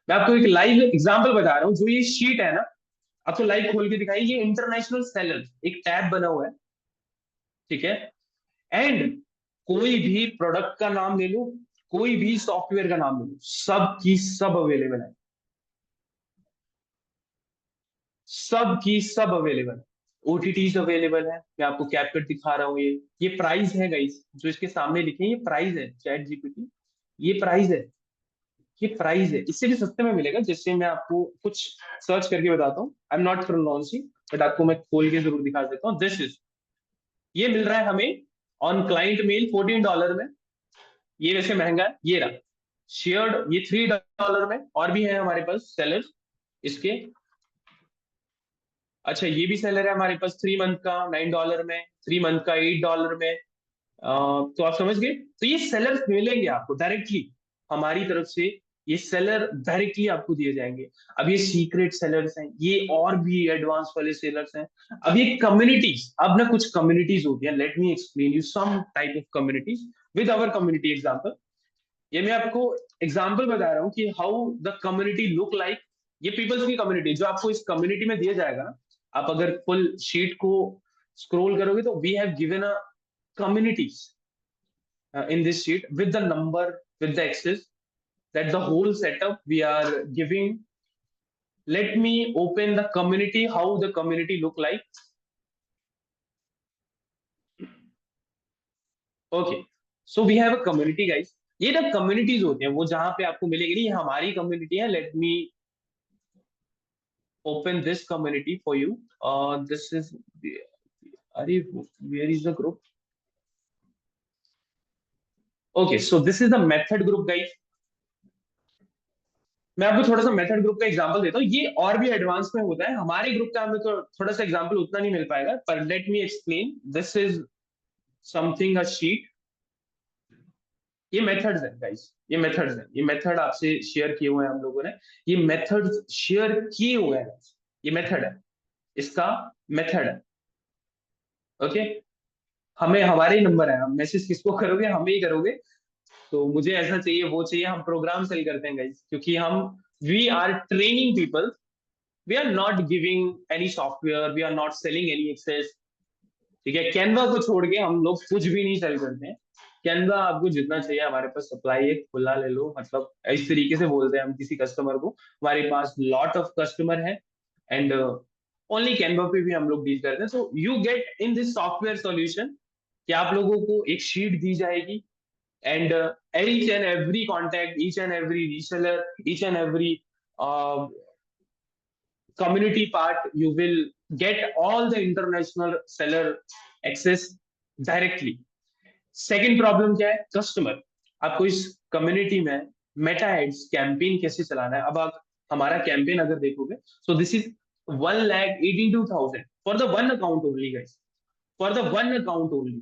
मैं आपको एक लाइव एग्जांपल बता रहा हूँ। जो ये शीट है ना, आपको लाइव खोल के दिखाई, ये इंटरनेशनल सेलर एक टैब बना हुआ है, ठीक है। एंड कोई भी प्रोडक्ट का नाम ले लो, कोई भी सॉफ्टवेयर का नाम ले लो, सब की सब अवेलेबल है, सब की सब अवेलेबल है। ओटीटीज अवेलेबल है, मैं आपको कैपकट दिखा रहा हूँ। ये प्राइस है गाइस, जो इसके सामने लिखे हैं ये प्राइस है, चैट जीपीटी ये प्राइस है, ये प्राइस है। इससे भी सस्ते में मिलेगा, जिससे मैं आपको कुछ सर्च करके बताता हूँ। I am not pronouncing, but आपको मैं खोल के जरूर दिखा देता हूँ। दिस इज, ये मिल रहा है हमें ऑन क्लाइंट मेल $14 में। ये वैसे महंगा है, ये रहा शेयर्ड, ये $3 में। और भी है हमारे पास सेलर इसके। अच्छा, ये भी सेलर है हमारे पास 3 मंथ का $9 में, 3 मंथ का $8 में। तो आप समझ गए। तो ये सेलर्स मिलेंगे आपको डायरेक्टली हमारी तरफ से, ये सेलर डायरेक्टली आपको दिए जाएंगे। अब ये सीक्रेट सेलर्स हैं, ये और भी एडवांस वाले सेलर्स हैं। अब ये कम्युनिटीज, अब ना कुछ कम्युनिटीज होती है, let me explain you some type of communities with our community example. ये मैं आपको एग्जांपल बता रहा हूँ कि how the community look like. ये पीपल्स की कम्युनिटी जो आपको इस कम्युनिटी में दिया जाएगा ना, आप अगर फुल शीट को स्क्रॉल करोगे तो we have given a communities in this sheet with the number, with the access, that the whole setup we are giving. Let me open the community, how the community look like. Okay, so we have a community guys। ये ना communities होते हैं वो, जहां पे आपको मिलेगी नहीं, ये हमारी community है। Let me open this community for you। This is, अरे where is the group? Okay, so this is the method group guys। मैं आपको थोड़ा सा मेथड ग्रुप का एग्जांपल देता हूँ। ये और भी एडवांस में होता है, हमारे ग्रुप का हमें तो थोड़ा सा एग्जांपल उतना नहीं मिल पाएगा, पर late me explain. This is something a sheet. ये मेथड्स है गाइस, ये मेथड्स है, ये मेथड आपसे शेयर किए हुए हैं हम लोगों ने। ये मेथड्स शेयर किए हुए हैं, ये मेथड है, इसका मेथड है। ओके, हमें हमारे ही नंबर है, हम मैसेज किसको करोगे, हमें ही करोगे। तो मुझे ऐसा चाहिए, वो चाहिए, हम प्रोग्राम सेल करते हैं गाइस, क्योंकि हम we are training people. We are not giving any software, we are not selling any access, ठीक है। कैनवा को छोड़ के हम लोग कुछ भी नहीं सेल करते हैं। कैनवा आपको जितना चाहिए हमारे पास सप्लाई है, खुला ले लो, मतलब इस तरीके से बोलते हैं हम किसी कस्टमर को। हमारे पास लॉट ऑफ कस्टमर है, एंड ओनली कैनवा पे भी हम लोग डील करते हैं। So you get in this software solution कि आप लोगों को एक शीट दी जाएगी, and each and every contact, each and every reseller, each and every community part, you will get all the international seller access directly। Second problem क्या है, customer. आपको इस कम्युनिटी में मेटा एड्स कैंपेन कैसे चलाना है। अब आप हमारा कैंपेन अगर देखोगे, सो this is 1,82,000 for the one account only guys, for the one account only.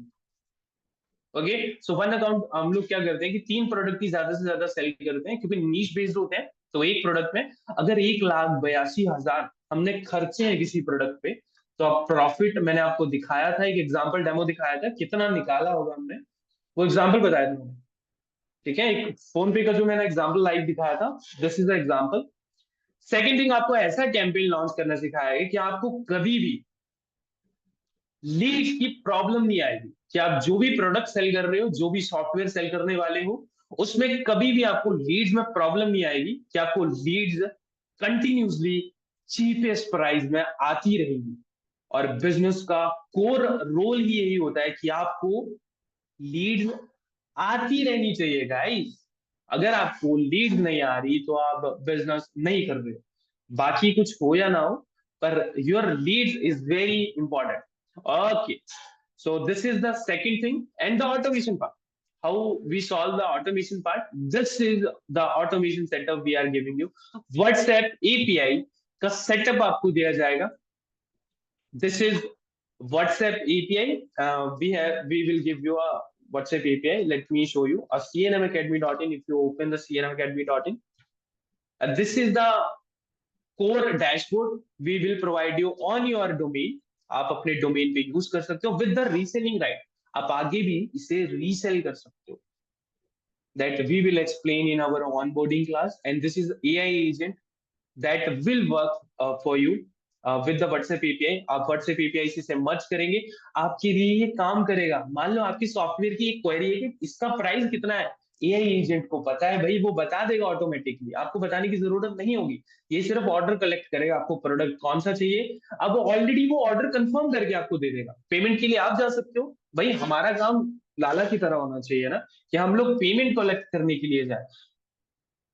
Okay, so one account हम लोग क्या करते हैं कि 3 प्रोडक्ट ही ज्यादा से ज्यादा सेल करते हैं, क्योंकि नीश बेस्ड होते हैं। तो एक प्रोडक्ट में अगर 1,82,000 हमने खर्चे हैं किसी प्रोडक्ट पे, तो अब प्रॉफिट मैंने आपको दिखाया था, एक एग्जांपल डेमो दिखाया था, कितना निकाला होगा हमने, वो एग्जांपल बताया था मैंने, ठीक है। एक फोन पे का जो मैंने एग्जांपल लाइव दिखाया था, this is the example. Second thing, आपको ऐसा कैंपेन लॉन्च करना सिखाया है कि आपको कभी भी लीड की प्रॉब्लम नहीं आएगी, कि आप जो भी प्रोडक्ट सेल कर रहे हो, जो भी सॉफ्टवेयर सेल करने वाले हो, उसमें कभी भी आपको लीड्स में प्रॉब्लम नहीं आएगी, कि आपको लीड्स कंटिन्यूसली चीपेस्ट प्राइस में आती रहेगी। और बिजनेस का कोर रोल ही यही होता है कि आपको लीड्स आती रहनी चाहिए गाइस। अगर आपको लीड नहीं आ रही तो आप बिजनेस नहीं कर रहे हो, बाकी कुछ हो या ना हो, per your lead is very important. Okay, so this is the second thing, and the automation part, how we solve the automation part, this is the automation setup we are giving you। WhatsApp API का setup आपको दिया जाएगा, This is WhatsApp API. We will give you a WhatsApp API. Let me show you a cnmacademy.in. If you open the cnmacademy.in, this is the core dashboard we will provide you on your domain. आप अपने domain पे use कर सकते हो with the reselling right. आप आगे भी इसे रीसेल कर सकते हो. That we will explain in our onboarding class, and this is AI agent that will work for you with the WhatsApp API. आप WhatsApp API से मर्ज करेंगे, आपके लिए ये काम करेगा. मान लो आपकी सॉफ्टवेयर की एक क्वेरी है कि इसका प्राइस कितना है, एआई एजेंट को पता है भाई, वो बता देगा ऑटोमेटिकली, आपको बताने की जरूरत नहीं होगी. ये सिर्फ ऑर्डर कलेक्ट करेगा, आपको प्रोडक्ट कौन सा चाहिए, अब ऑलरेडी वो ऑर्डर कंफर्म करके आपको दे देगा. पेमेंट के लिए आप जा सकते हो. भाई हमारा काम लाला की तरह होना चाहिए ना, कि हम लोग पेमेंट कलेक्ट करने के लिए जाए.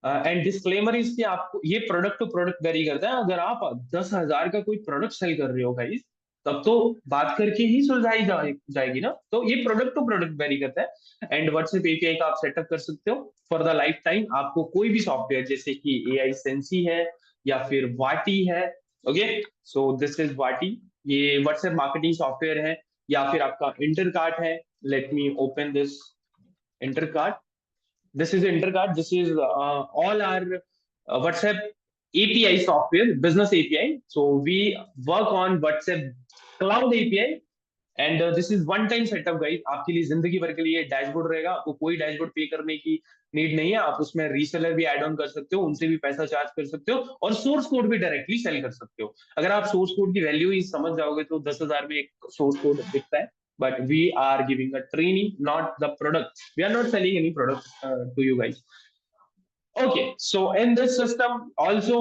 एंड डिस्क्लेमर इज कि आपको ये प्रोडक्ट टू प्रोडक्ट वेरी करता है. अगर आप 10,000 का कोई प्रोडक्ट सेल कर रहे हो गाइस, तब तो बात करके ही सुलझाई जाएगी ना. तो ये प्रोडक्ट टू प्रोडक्ट वेरी करता है. एंड व्हाट्सएप एपीआई का आप सेटअप कर सकते हो फॉर द लाइफ टाइम. आपको कोई भी सॉफ्टवेयर जैसे कि एआई सेंसी है या फिर वाटी है. ओके, सो दिस इज वाटी. ये व्हाट्सएप मार्केटिंग सॉफ्टवेयर है, या फिर आपका इंटरकार्ट है. Let me open this Intercart. This is Intercard. This is all our WhatsApp API software, business API. So we work on WhatsApp Cloud API, and this is one time setup guys. आपके लिए जिंदगी भर के लिए dashboard रहेगा. आपको कोई dashboard पे करने की नीड नहीं है. आप उसमें रीसेलर भी ऐड ऑन कर सकते हो, उनसे भी पैसा चार्ज कर सकते हो, और सोर्स कोड भी डायरेक्टली सेल कर सकते हो. अगर आप सोर्स कोड की वैल्यू ही समझ जाओगे तो 10,000 में एक सोर्स कोड दिखता है. But we are giving a training, not the product. We are not selling any product to you guys. Okay, so in this system also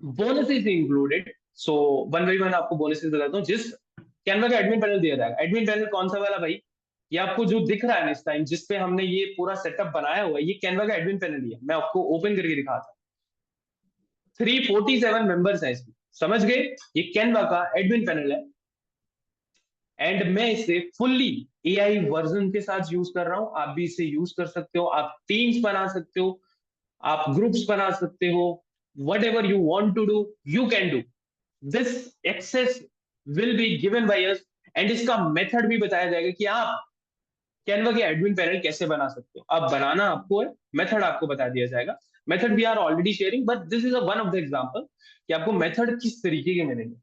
bonus is included. So one by one आपको bonuses बताता हूँ. जिस Canva का admin panel दिया जाएगा, admin panel कौन सा वाला भाई, ये आपको जो दिख रहा है इस टाइम, जिसपे हमने ये पूरा सेटअप बनाया हुआ है, ये कैनवा का एडमिन पैनल ही है. मैं आपको ओपन करके दिखाता हूँ. 347 मेंबर्स हैं इसमें, समझ गए. ये कैनवा का एडमिन पैनल है, एंड मैं इसे फुल्ली एआई वर्जन के साथ यूज कर रहा हूं. आप भी इसे यूज कर सकते हो. आप टीम्स बना सकते हो, आप ग्रुप्स बना सकते हो. Whatever you want to do you can do. This access will be given by us, and इसका मेथड भी बताया जाएगा कि आप कैनवा के एडमिन पैनल कैसे बना सकते हो. अब बनाना आपको है, मेथड आपको बता दिया जाएगा. Method we are already sharing, but this is one of the example कि आपको मेथड किस तरीके के मिलेंगे.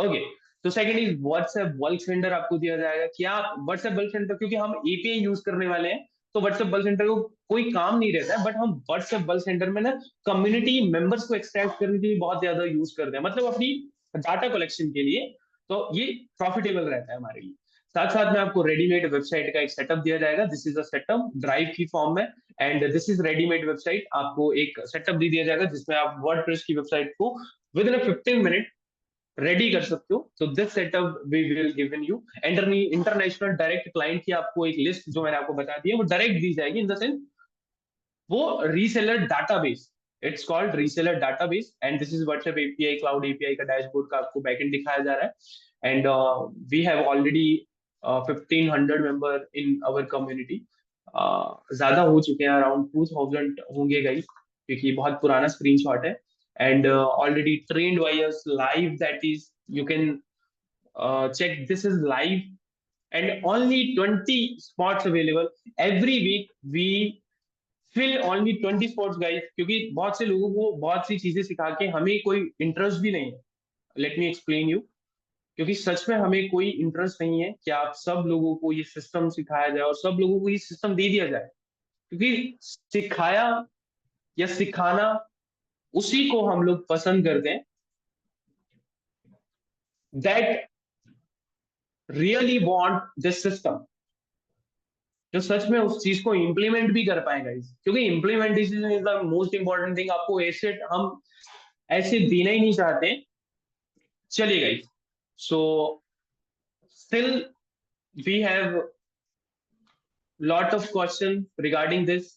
ओके, तो second is WhatsApp bulk sender आपको दिया जाएगा कि आप व्हाट्सएप बल्क सेंडर, क्योंकि हम एपीआई यूज करने वाले हैं, तो व्हाट्सएप बल्क सेंटर को कोई काम नहीं रहता है. बट हम व्हाट्सएप बल्क सेंटर में ना कम्युनिटी मेंबर्स को एक्सट्रैक्ट करने के लिए बहुत ज्यादा यूज करते हैं, मतलब अपनी डाटा कलेक्शन के लिए. तो ये प्रॉफिटेबल रहता है हमारे लिए. साथ साथ में आपको रेडीमेड वेबसाइट का एक सेटअप दिया जाएगा. This is a setup drive की फॉर्म में, and this is readymade website. आपको एक सेटअप दे दिया जाएगा जिसमें आप वर्डप्रेस की वेबसाइट को विद इन 15 मिनट रेडी कर सकते हो. तो this setup we will given you. International direct client की आपको एक लिस्ट जो मैंने आपको बता दी है वो डायरेक्ट दी जाएगी. इन द सेंस वो reseller database, it's called reseller database. And this is WhatsApp API cloud API का डैशबोर्ड का आपको बैकएंड दिखाया जा रहा है. And we have already 1500 member in our community. ज्यादा हो चुके हैं, अराउंड 2000 होंगे गाइस, क्योंकि बहुत पुराना स्क्रीनशॉट है. And already trained by us live, that is you can check, this is live, and only 20 spots available. Every week we fill only 20 spots guys, क्योंकि बहुत से लोगों को बहुत सी चीजें सिखा के हमें कोई इंटरेस्ट भी नहीं है. Let me explain you. क्योंकि सच में हमें कोई इंटरेस्ट नहीं है कि आप सब लोगों को ये सिस्टम सिखाया जाए और सब लोगों को ये सिस्टम दे दिया जाए, क्योंकि सिखाया या सिखाना उसी को हम लोग पसंद करते हैं that really want this system, जो सच में उस चीज को इंप्लीमेंट भी कर पाए गाइस. क्योंकि implementation is the most important thing. आपको ऐसे हम ऐसे देना ही नहीं चाहते. चलिए guys, so still we have lot of question regarding this,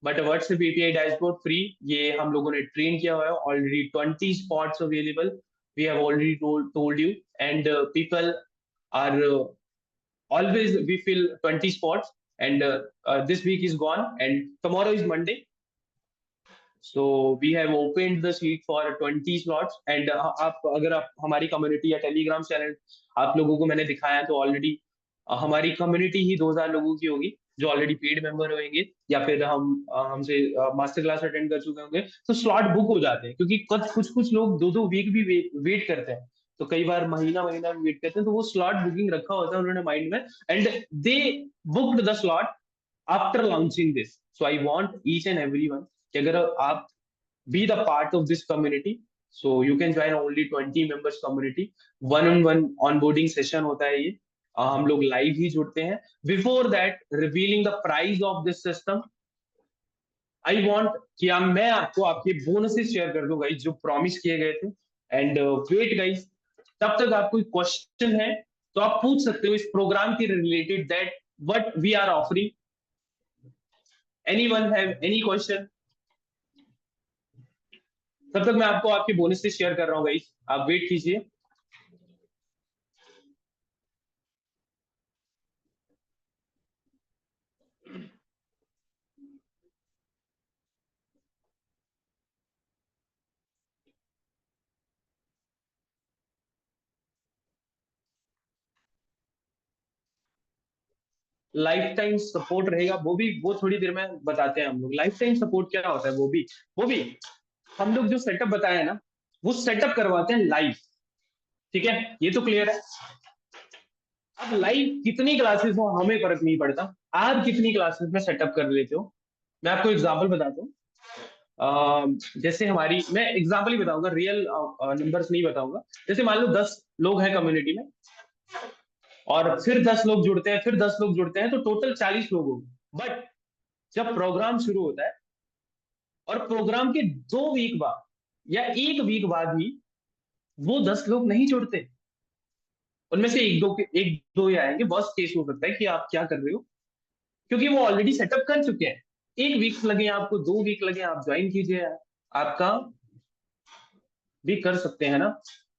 but WhatsApp API dashboard free, ये हम लोगों ने ट्रेन किया हुआ है. Already 20 spots available, we have already told you. And people are always we fill 20 spots, and this week is gone and tomorrow is Monday. So we have opened the seat for 20 slots and आप अगर आप हमारी community या Telegram channel आप लोगों को मैंने दिखाया तो ऑलरेडी हमारी कम्युनिटी ही 2000 लोगों की होगी जो ऑलरेडी पेड मेंबर होंगे या फिर हमसे मास्टर क्लास अटेंड कर चुके होंगे, तो स्लॉट बुक हो जाते हैं क्योंकि कुछ कुछ लोग 2-2 वीक भी वेट करते हैं, तो कई बार महीना महीना भी वेट करते हैं, तो वो स्लॉट बुकिंग रखा होता है उन्होंने माइंड में and they booked the slot after launching this. So I want each and everyone कि अगर आप be the part of this community, so you can join only 20 members community। One on one onboarding session होता है ये, हम लोग live ही जुड़ते हैं। Before that revealing the price of this system, I want कि मैं आपको आपके बोनसेस शेयर कर दूं गाइस जो प्रॉमिस किए गए थे। एंड वेट गाइस, तब तक आप कोई क्वेश्चन है तो आप पूछ सकते हो इस प्रोग्राम के related, that what we are offering. Anyone have any question? तब तक मैं आपको आपके बोनस से शेयर कर रहा हूँ गाइस, आप वेट कीजिए। लाइफ टाइम सपोर्ट रहेगा, वो थोड़ी देर में बताते हैं हम लोग। लाइफ टाइम सपोर्ट क्या होता है वो भी हम लोग जो सेटअप बताए हैं ना, वो सेटअप करवाते हैं लाइव। ठीक है, ये तो क्लियर है। अब लाइव कितनी क्लासेस हो हमें फर्क नहीं पड़ता, आप कितनी क्लासेस में सेटअप कर लेते हो। मैं आपको एग्जांपल बताता हूँ। जैसे हमारी, मैं एग्जांपल ही बताऊंगा, रियल नंबर्स नहीं बताऊंगा। जैसे मान लो 10 लोग हैं कम्युनिटी में और फिर 10 लोग जुड़ते हैं, फिर 10 लोग जुड़ते हैं, तो टोटल 40 लोग होंगे। बट जब प्रोग्राम शुरू होता है और प्रोग्राम के 2 वीक बाद या 1 वीक बाद ही वो 10 लोग नहीं जुड़ते, उनमें से एक दो ही आएंगे। वर्स्ट केस हो सकता है कि आप क्या कर रहे हो, क्योंकि वो ऑलरेडी सेटअप कर चुके हैं। 1 वीक लगे आपको, 2 वीक लगे, आप ज्वाइन कीजिए, आपका भी कर सकते हैं ना।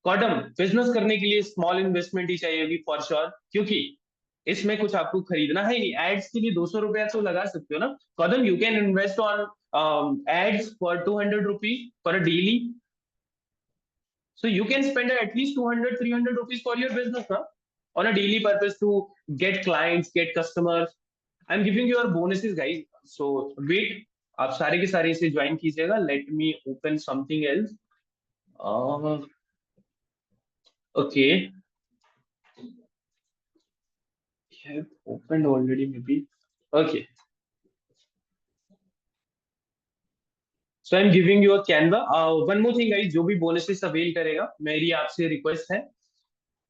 कॉडम बिजनेस करने के लिए स्मॉल इन्वेस्टमेंट ही चाहिए होगी फॉर श्योर, क्योंकि इसमें कुछ आपको खरीदना है नहीं। एड्स के लिए 200 रुपया तो लगा सकते हो ना कॉडम। You can invest on ads for 200 rupees for a daily. So you can spend at least 200, 300 rupees for your business, huh? On a daily purpose to get clients, get customers. I'm giving you your bonuses, guys. So wait, आप सारे के सारे इसे join कीजिएगा। Let me open something else. Uh, okay, I have opened already maybe. Okay, so I'm giving you a Canva. One more thing, guys, जो भी bonuses avail करेगा, मेरी आपसे रिक्वेस्ट है,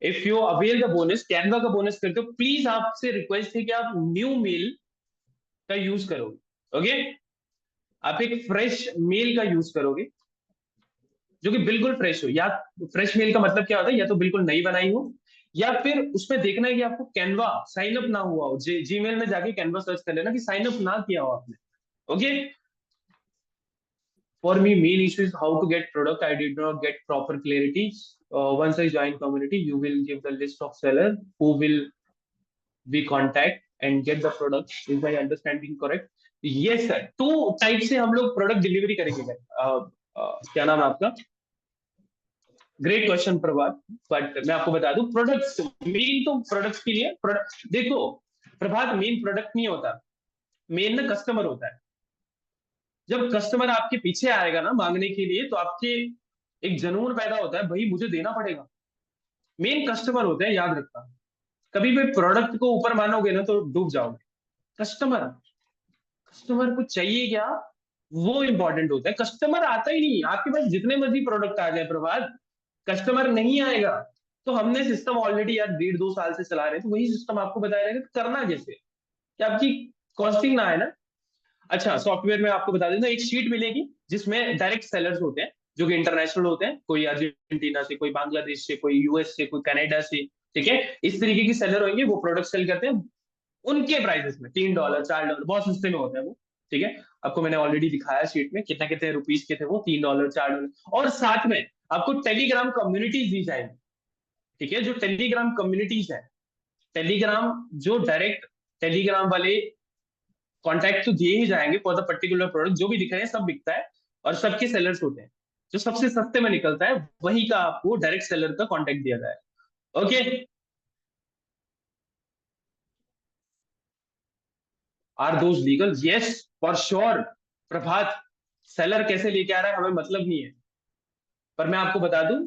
if you avail the bonus, Canva का bonus करते हो, please आपसे रिक्वेस्ट है कि आप न्यू मेल का यूज करोगे। ओके, आप एक फ्रेश मेल का यूज करोगे जो कि बिल्कुल फ्रेश हो। या फ्रेश मेल का मतलब क्या होता है, या तो बिल्कुल नई बनाई हो, या फिर उसमें देखना है कि आपको कैनवा साइन अप ना हुआ हो। जीमेल में जाके कैनवा सर्च कर लेना कि साइन अप ना किया हो आपने। Okay, for me main issue is how to get product. I did not get proper clarity. Once I join community, you will give the list of seller who will we contact and get the product. Is my understanding correct? Yes sir, 2 type से हम लोग product delivery करेंगे। क्या नाम है आपका? Great question Prabhat. But मैं आपको बता दूं, प्रोडक्ट्स मेन तो प्रोडक्ट्स के लिए प्रोडक्ट देखो प्रभात, मेन प्रोडक्ट नहीं होता, मेन ना कस्टमर होता है। जब कस्टमर आपके पीछे आएगा ना मांगने के लिए, तो आपके एक जुनून पैदा होता है, भाई मुझे देना पड़ेगा। मेन कस्टमर होते हैं, याद रखना। कभी भी प्रोडक्ट को ऊपर मानोगे ना तो डूब जाओगे। कस्टमर, कस्टमर को चाहिए क्या, वो इंपॉर्टेंट होता है। कस्टमर आता ही नहीं, आपके पास जितने मर्जी प्रोडक्ट आ जाए प्रभात, कस्टमर नहीं आएगा। तो हमने सिस्टम ऑलरेडी यार 1.5-2 साल से चला रहे हैं, तो वही सिस्टम आपको बताया जाएगा करना कैसे, कि आपकी कॉस्टिंग ना आए ना। अच्छा, सॉफ्टवेयर में आपको बता देता हूं, एक शीट मिलेगी जिसमें डायरेक्ट सेलर्स होते हैं जो कि इंटरनेशनल होते हैं, कोई अर्जेंटीना से, कोई बांग्लादेश से, कोई यूएस से, कोई कनाडा से। ठीक है, इस तरीके की सेलर होंगे, वो प्रोडक्ट सेल करते हैं उनके प्राइसेस में, $3 $4, बहुत सस्ते में होते हैं वो। ठीक है, आपको मैंने ऑलरेडी दिखाया शीट में कितना कितने रुपीज के थे वो, $3 $4। और साथ में आपको टेलीग्राम कम्युनिटीज दी जाएंगी। ठीक है, जो टेलीग्राम कम्युनिटीज है, टेलीग्राम जो डायरेक्ट टेलीग्राम वाले कॉन्टैक्ट तो दिए ही जाएंगे फॉर द पर्टिकुलर प्रोडक्ट। जो भी दिख रहे हैं सब बिकता है। और सबके सेलर्स होते हैं, जो सबसे सस्ते में निकलता है वही का आपको डायरेक्ट सेलर का कांटेक्ट दिया जाए। Okay, are those legal? Yes, for sure. Prabhat, seller कैसे लेके आ रहा है हमें मतलब नहीं है, पर मैं आपको बता दूं,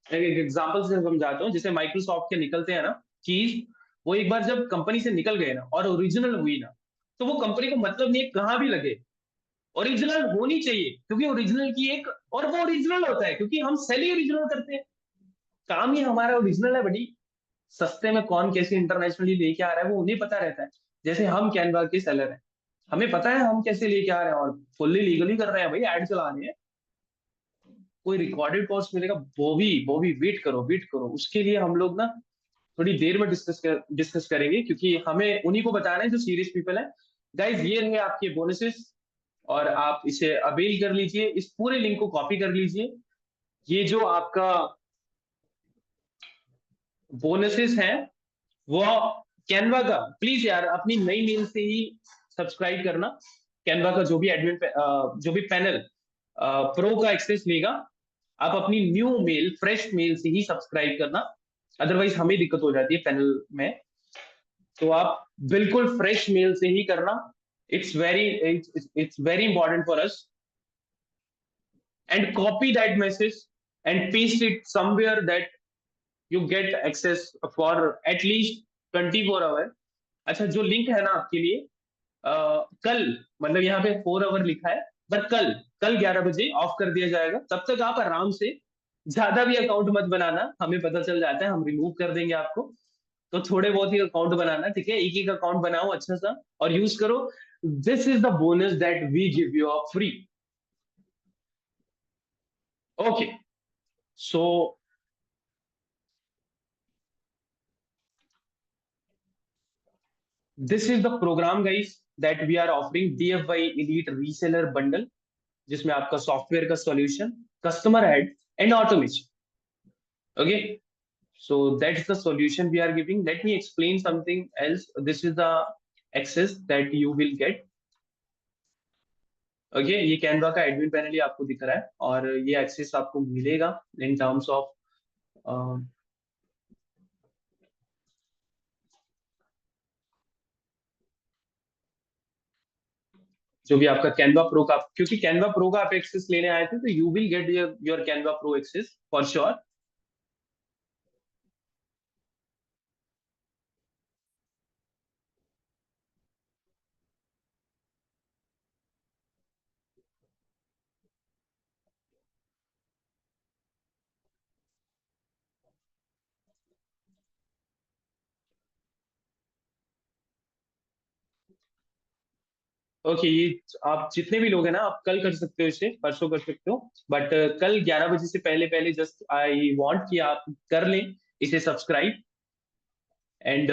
एक एग्जांपल से समझाता हूँ। जैसे माइक्रोसॉफ्ट के निकलते हैं ना चीज, वो एक बार जब कंपनी से निकल गए ना और ओरिजिनल हुई ना, तो वो कंपनी को मतलब नहीं है कहाँ भी लगे, ओरिजिनल होनी चाहिए, क्योंकि ओरिजिनल की एक, और वो ओरिजिनल होता है क्योंकि हम सेल ही ओरिजिनल करते हैं, काम ही हमारा ओरिजिनल है बड़ी। सस्ते में कौन कैसे इंटरनेशनली लेके आ रहा है वो उन्हें पता रहता है। जैसे हम कैनवा के सेलर हैं, हमें पता है हम कैसे लेके आ रहे हैं, और फुल्ली लीगली कर रहे हैं भाई, एड चला रहे हैं। कोई रिकॉर्डेड कॉस्ट मिलेगा वो भी वेट करो, वेट करो, उसके लिए हम लोग ना थोड़ी देर में डिस्कस करेंगे, क्योंकि हमें उन्हीं को बताना है जो सीरियस पीपल है। गाइज ये रहे आपके बोनसेस, और आप इसे अवेल कर लीजिए, इस पूरे लिंक को कॉपी कर लीजिए। ये जो आपका बोनसेस है वो कैनवा का, प्लीज यार अपनी नई मेल से ही सब्सक्राइब करना। कैनवा का जो भी एडमिन जो भी पैनल प्रो का एक्सेस लेगा, आप अपनी न्यू मेल, फ्रेश मेल से ही सब्सक्राइब करना, अदरवाइज हमें दिक्कत हो जाती है पैनल में। तो आप बिल्कुल फ्रेश मेल से ही करना। It's very important for us, and copy that message and paste it somewhere that you get access for at least 24 hour. अच्छा, जो लिंक है ना आपके लिए, कल, मतलब यहाँ पे 4 आवर लिखा है, पर कल कल 11 बजे ऑफ कर दिया जाएगा। तब तक आप आराम से, ज्यादा भी अकाउंट मत बनाना, हमें पता चल जाता है, हम रिमूव कर देंगे आपको। तो थोड़े बहुत ही अकाउंट बनाना, ठीक है, एक एक अकाउंट बनाओ अच्छा सा और यूज करो। This is the bonus that we give you free. Okay, so this is the program guys that we are offering, DFY Elite reseller bundle, जिसमें आपका सॉफ्टवेयर का solution, customer head and automation. Okay, so that's the solution we are giving. Let me explain something else. This is the access that you will get. Okay, ये Canva का admin panel ही आपको दिख रहा है, और ये access आपको मिलेगा इन टर्म्स ऑफ जो भी आपका कैनवा प्रो का, क्योंकि कैनवा प्रो का आप एक्सेस लेने आए थे, तो you will get your Canva pro access for sure. Okay, ये आप जितने भी लोग हैं ना, आप कल कर सकते हो, इसे परसों कर सकते हो, बट कल 11 बजे से पहले पहले जस्ट आई वांट कि आप कर लें इसे सब्सक्राइब, एंड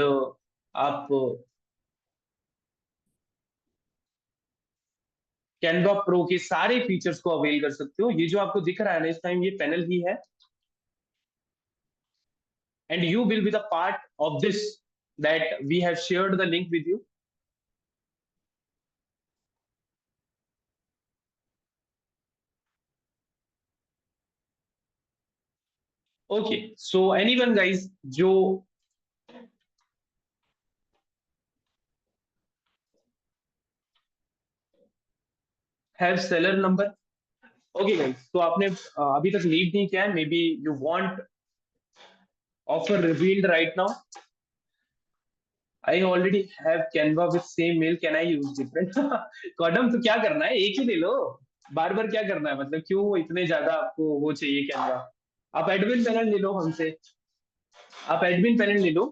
आप कैनवा प्रो के सारे फीचर्स को अवेल कर सकते हो। ये जो आपको दिख रहा है ना इस टाइम, ये पैनल ही है, and you will be the part of this, that we have shared the link with you. Okay, so anyone guys जो have seller number. Okay guys, तो आपने अभी तक लीव नहीं किया है, may be you want offer revealed right now. I already have Canva with same mail, can I use different? कॉडम, तो क्या करना है, एक ही ले लो, बार बार क्या करना है, मतलब क्यों इतने ज्यादा आपको वो चाहिए कैनवा? आप एडमिन पैनल ले लो हमसे, आप एडमिन पैनल ले लो,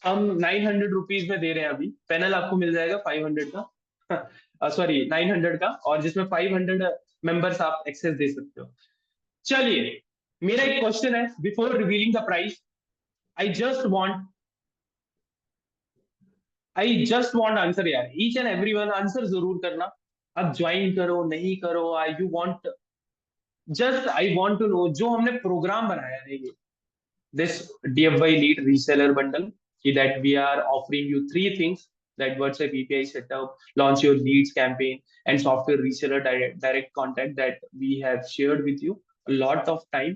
हम 900 रुपीज में दे रहे हैं अभी, पैनल आपको मिल जाएगा 500 का, सॉरी 900 का, और जिसमें 500 मेंबर्स आप एक्सेस दे सकते हो। चलिए, मेरा एक क्वेश्चन है before revealing the price. I just want I just want answer यार, each and every one answer जरूर करना। अब ज्वाइन करो नहीं करो, I you want, just I want to know, जो हमने प्रोग्राम बनाया है ये, this DFY Lead Reseller Bundle, that we are offering you three things. that WhatsApp API setup, launch your leads campaign, and software reseller direct contact that we have shared with you a lot of time.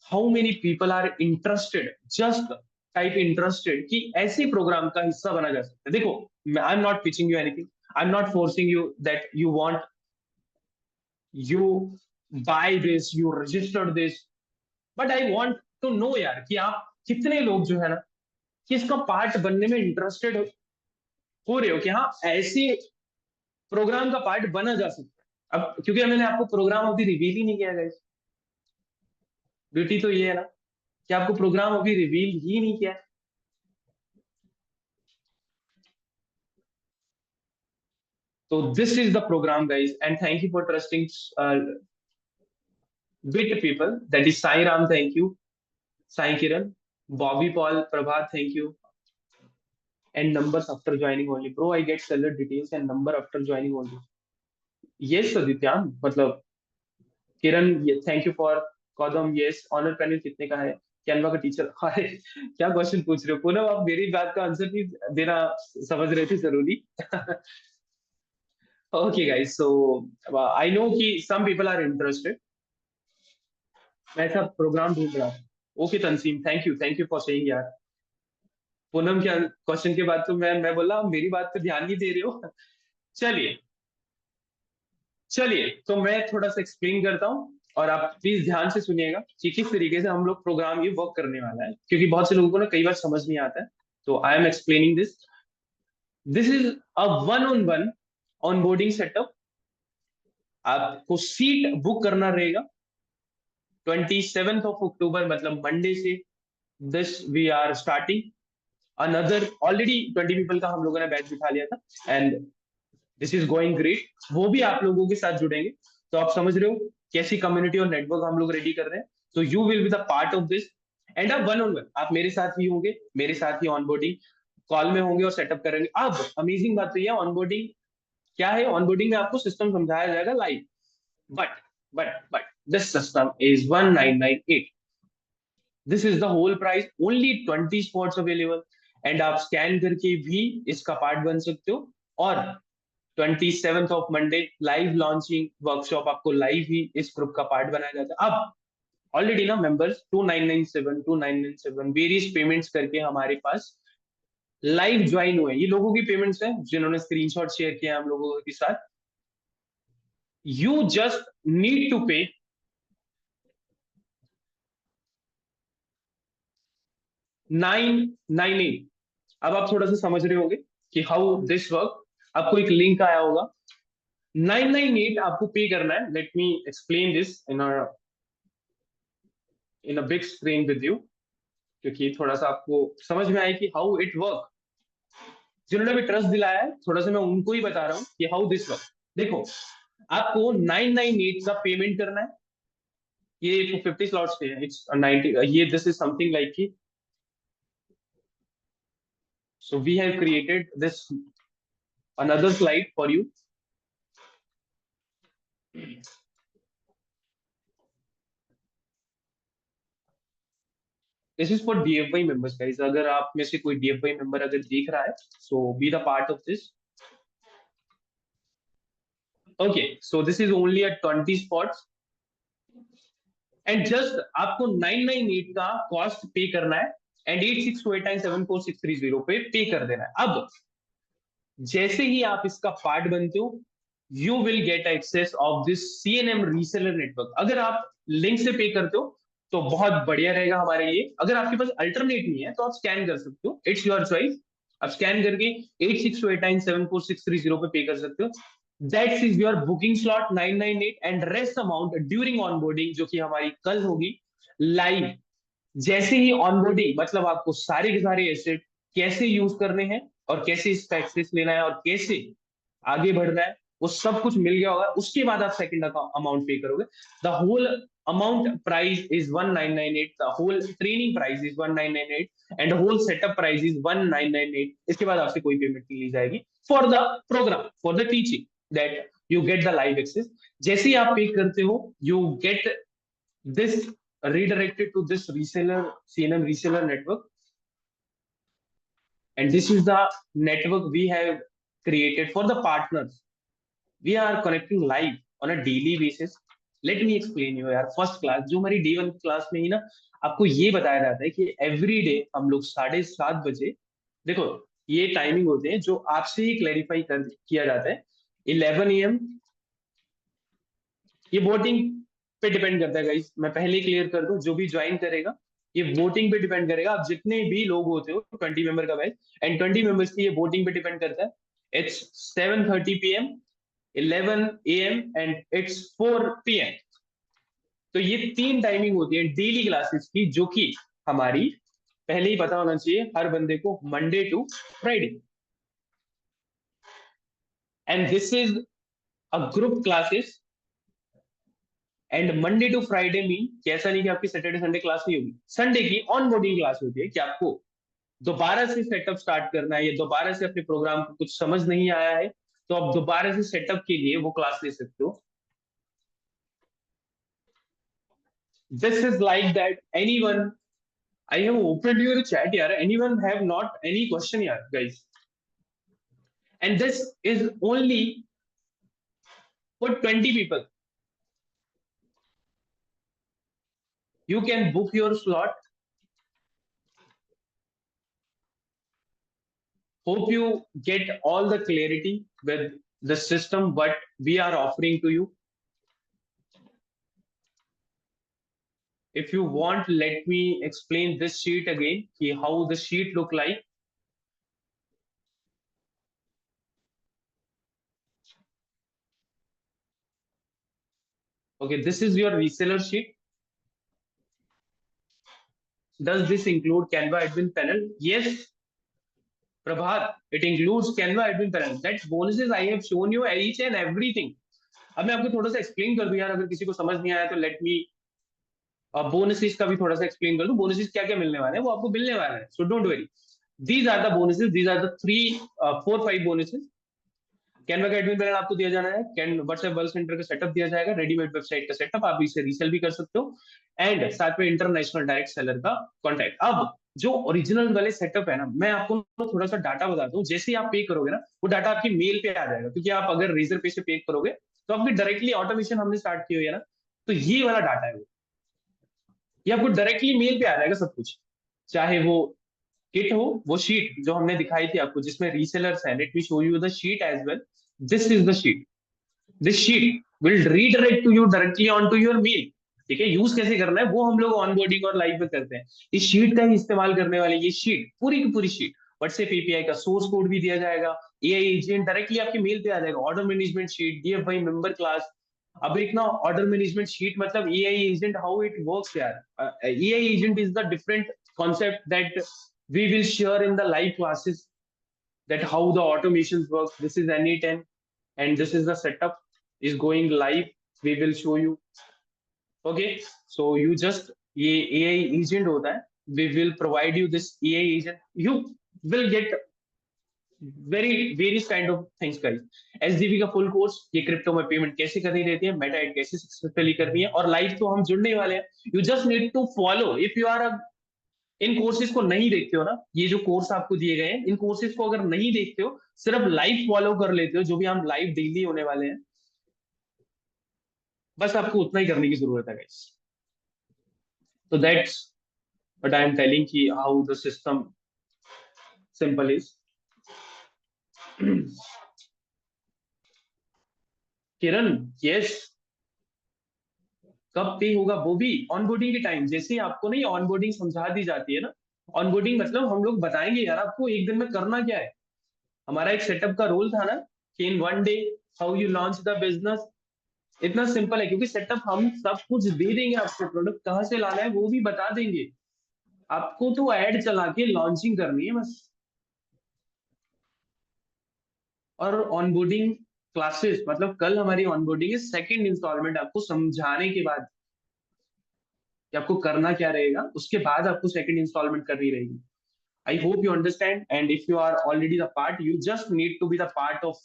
How many people are interested? Just type interested कि ऐसे programme का हिस्सा बना जा सकता है. देखो, I am not pitching you anything, I am not forcing you that you buy this, you register this, but I want to know यार कि आप कितने लोग जो है ना कि इसका पार्ट बनने में इंटरेस्टेड हो रहे हो कि हाँ ऐसे प्रोग्राम का पार्ट बना जा सकता है. अब क्योंकि मैंने आपको प्रोग्राम अभी रिवील ही नहीं किया गाइस, ब्यूटी तो ये है ना कि आपको प्रोग्राम अभी रिवील ही नहीं किया है. So this is the program, guys, and thank you for trusting bit people. That is Sai Ram, thank you. Sai Kiran, Bobby Paul, Prabhat, thank you. And numbers after joining only. Bro, I get seller details and number after joining only. Yes, Adityan, मतलब Kiran, thank you for Kadam. Yes, honour panel कितने का है? Canva का teacher. अरे क्या question पूछ रहे हो पूनम, आप मेरी बात का आंसर भी देना समझ रहे थे जरूरी. Okay guys, so I know कि सम पीपल आर इंटरेस्टेड. मैं ऐसा प्रोग्राम ढूंढ रहा हूँ. Okay Tanseem, thank you for saying यार. पूनम के क्वेश्चन के बाद तो मैं बोला मेरी बात पे ध्यान नहीं दे रहे हो. चलिए चलिए, तो मैं थोड़ा सा एक्सप्लेन करता हूँ और आप प्लीज ध्यान से सुनिएगा कि किस तरीके से हम लोग प्रोग्राम ये वर्क करने वाला है, क्योंकि बहुत से लोगों को ना कई बार समझ नहीं आता है. तो I am explaining this. This is a one on one onboarding setup. आपको सीट बुक करना रहेगा 27th ऑफ अक्टूबर, मतलब मंडे से this we are starting another. Already 20 people का हम लोगों ने बैच बिठा लिया था and this is going great. वो भी आप लोगों के साथ जुड़ेंगे. तो आप समझ रहे हो कैसी कम्युनिटी और नेटवर्क हम लोग रेडी कर रहे हैं. तो you will be the part of this and अब वन ऑन वन आप मेरे साथ ही होंगे, मेरे साथ ही ऑनबोर्डिंग कॉल में होंगे और सेटअप करेंगे. अब अमेजिंग बात तो यह ऑनबोर्डिंग क्या है. ऑनबोर्डिंग में आपको सिस्टम समझाया जाएगा live. But but this system is 1998. This is the whole price, only 20 spots available. And आप स्कैन करके भी इसका पार्ट बन सकते हो. और 27th of Monday live launching workshop, आपको लाइव ही इस ग्रुप का पार्ट बनाया जाता है. अब ऑलरेडी ना मेंबर्स 2997 वेरियस पेमेंट्स करके हमारे पास लाइव ज्वाइन हुए. ये लोगों की पेमेंट्स हैं जिन्होंने स्क्रीनशॉट शेयर किया हम लोगों के साथ. यू जस्ट नीड टू पे 998. अब आप थोड़ा सा समझ रहे होंगे कि हाउ दिस वर्क. आपको एक लिंक आया होगा, 998 आपको पे करना है. Let me explain this in a big screen with you, क्योंकि थोड़ा सा आपको समझ में आए कि हाउ इट वर्क. जिन्होंने भी ट्रस्ट दिलाया है थोड़ा सा मैं उनको ही बता रहा हूँ कि हाउ दिस वर्क. देखो, आपको 998 का पेमेंट करना है. ये 50 स्लॉट्स पे है. इट्स 90. ये दिस इज समथिंग लाइक कि so we have created this another slide for you. This is for DFY members guys. अगर आप में से कोई DFY member अगर देख रहा है, so be the part of this. Okay, so this is only at 20 spots and just आपको 998 का कॉस्ट पे करना है एंड 8628974630 पे कर देना है. अब जैसे ही आप इसका पार्ट बनते हो you will get access of this CNM reseller network. अगर आप लिंक से पे करते हो तो बहुत बढ़िया रहेगा हमारे लिए. अगर आपके पास अल्टरनेट नहीं है तो आप स्कैन कर सकते हो, इट्स योर चॉइस. आप स्कैन करके 8628974630 पे कर सकते हो. That's is your booking slot 998 and rest amount during onboarding, जो कि हमारी कल होगी लाइव. जैसे ही ऑनबोर्डिंग, मतलब आपको सारे के सारे एसेट कैसे यूज करने हैं और कैसे इसका एक्सेस लेना है और कैसे आगे बढ़ना है वो सब कुछ मिल गया होगा. उसके बाद आप सेकंड अमाउंट पे करोगे. The whole amount price is 1998. The whole training price is 1998 and whole setup price is 1998. इसके बाद आपसे कोई पेमेंट नहीं ली जाएगी for the program, for the teaching, that you get the live access. जैसे ही आप पे करते हो you get this redirected to this reseller CNM reseller network. and this is the network we have created for the partners. We are connecting live on a daily basis. Let me explain you यार, first class जो हमारी D1 class में ही ना आपको ये बताया जाता है कि एवरी डे हम लोग 7:30 बजे, देखो ये टाइमिंग होते हैं जो आपसे ही क्लैरिफाई कर किया जाता है। 11 AM, ये वोटिंग पे डिपेंड करता है गाइस, मैं पहले क्लियर कर दूं, जो भी ज्वाइन करेगा ये वोटिंग पे डिपेंड करेगा। आप जितने भी लोग होते हो 20 मेंबर का बैच, एंड 20 मेंबर्स की ये वोटिंग पे डिपेंड करता है। It's 7:30 PM, 11 AM and it's 4 PM। तो ये 3 टाइमिंग होती है डेली क्लासेस की, जो कि हमारी पहले ही पता होना चाहिए हर बंदे को, Monday to Friday. And this is a group classes, and Monday to Friday mean कि ऐसा नहीं कि आपकी सैटरडे संडे क्लास नहीं होगी। संडे की ऑन बोर्डिंग क्लास होती है कि आपको दोबारा से सेटअप स्टार्ट करना है या दोबारा से अपने प्रोग्राम को कुछ समझ नहीं आया है, तो आप दोबारा से सेटअप के लिए वो क्लास ले सकते हो। This is like that anyone, I have opened your chat, yaar. Anyone have not any question, yaar, guys? And this is only for 20 people. You can book your slot. Hope you get all the clarity with the system what we are offering to you. If you want, let me explain this sheet again, how the sheet look like. Okay, this is your reseller sheet. Does this include Canva admin panel? Yes, Prabhat, it includes Canva admin panel. That bonuses I have shown you each and everything. अब मैं आपको थोड़ा सा explain कर दूं यार, अगर किसी को समझ नहीं आया तो लेट मी बोनसेस का भी थोड़ा सा एक्सप्लेन कर दूं। बोनसेस क्या क्या मिलने वाले हैं वो आपको मिलने वाले हैं, so don't worry. These are the bonuses, these are the 3 4 5 bonuses. Canva का एडमिन पैनल आपको दिया जाना है, कैन व्हाट्सएप वर्क सेंटर का सेटअप दिया जाएगा, रेडीमेड वेबसाइट का सेटअप, आप इसे रीसेल भी कर सकते हो, एंड साथ में इंटरनेशनल डायरेक्ट सेलर का कॉन्टैक्ट। अब जो ओरिजिनल वाले सेटअप है ना, मैं आपको थोड़ा सा डाटा बताता हूँ। जैसे ही आप पे करोगे ना, वो डाटा आपकी मेल पे आ जाएगा, क्योंकि आप अगर रेजर पे से पे करोगे तो आपकी डायरेक्टली ऑटोमेशन हमने स्टार्ट की हुई है ना, तो ये वाला डाटा है वो, ये आपको डायरेक्टली मेल पे आ जाएगा सब कुछ। चाहे वो किट हो, वो शीट जो हमने दिखाई थी आपको जिसमें रीसेलर्स है, let me show you the sheet as well. This is the sheet. This sheet will redirect to you directly on to your mail. ठीक है, यूज कैसे करना है वो हम लोग ऑनबोर्डिंग और लाइव में करते हैं। इस शीट का ही इस्तेमाल करने वाले, ये शीट पूरी की पूरी शीट, व्हाट्सएप एपीआई का सोर्स कोड भी दिया जाएगा, एआई एजेंट डायरेक्टली आपके मेल पे आ जाएगा, order management sheet, DFI member class. अब एक ना ऑर्डर मैनेजमेंट शीट मतलब AI agent, how it works यार। AI agent is the different concept that we will share in the live classes, that how the automations work. This is Any10 and this is the setup is going live. We will show you. Okay, so you just, ये AI agent होता है, we will provide you this AI agent. You will get very various kind of things guys. SDB का full course, ये crypto में payment कैसे करनी रहती है, मेटा एड कैसे सक्सेसफुली करनी है, और लाइव तो हम जुड़ने वाले हैं। You just need to follow. If you are in courses को नहीं देखते हो ना, ये जो कोर्स आपको दिए गए हैं, इन कोर्सेज को अगर नहीं देखते हो, सिर्फ लाइव फॉलो कर लेते हो, जो भी हम लाइव डेली होने वाले हैं, बस आपको उतना ही करने की जरूरत है गाइस। तो that's what I am telling कि how the system simple is. Kiran, yes, कब पे होगा वो भी ऑनबोर्डिंग के टाइम। जैसे ही आपको नहीं ऑनबोर्डिंग समझा दी जाती है ना, ऑनबोर्डिंग मतलब हम लोग बताएंगे यार आपको एक दिन में करना क्या है। हमारा एक सेटअप का रोल था ना कि इन 1 day how you launch the business. इतना सिंपल है, क्योंकि सेटअप हम सब कुछ दे देंगे आपको, प्रोडक्ट कहाँ से लाना है वो भी बता देंगे आपको, तो ऐड चला के लॉन्चिंग करनी है बस। और ऑनबोर्डिंग क्लासेस मतलब कल हमारी ऑनबोर्डिंग है, सेकंड इंस्टॉलमेंट आपको समझाने के बाद कि आपको करना क्या रहेगा, उसके बाद आपको सेकंड इंस्टॉलमेंट करनी रहेगी। I hope you understand, and if you are already the part, you just need to be the part of,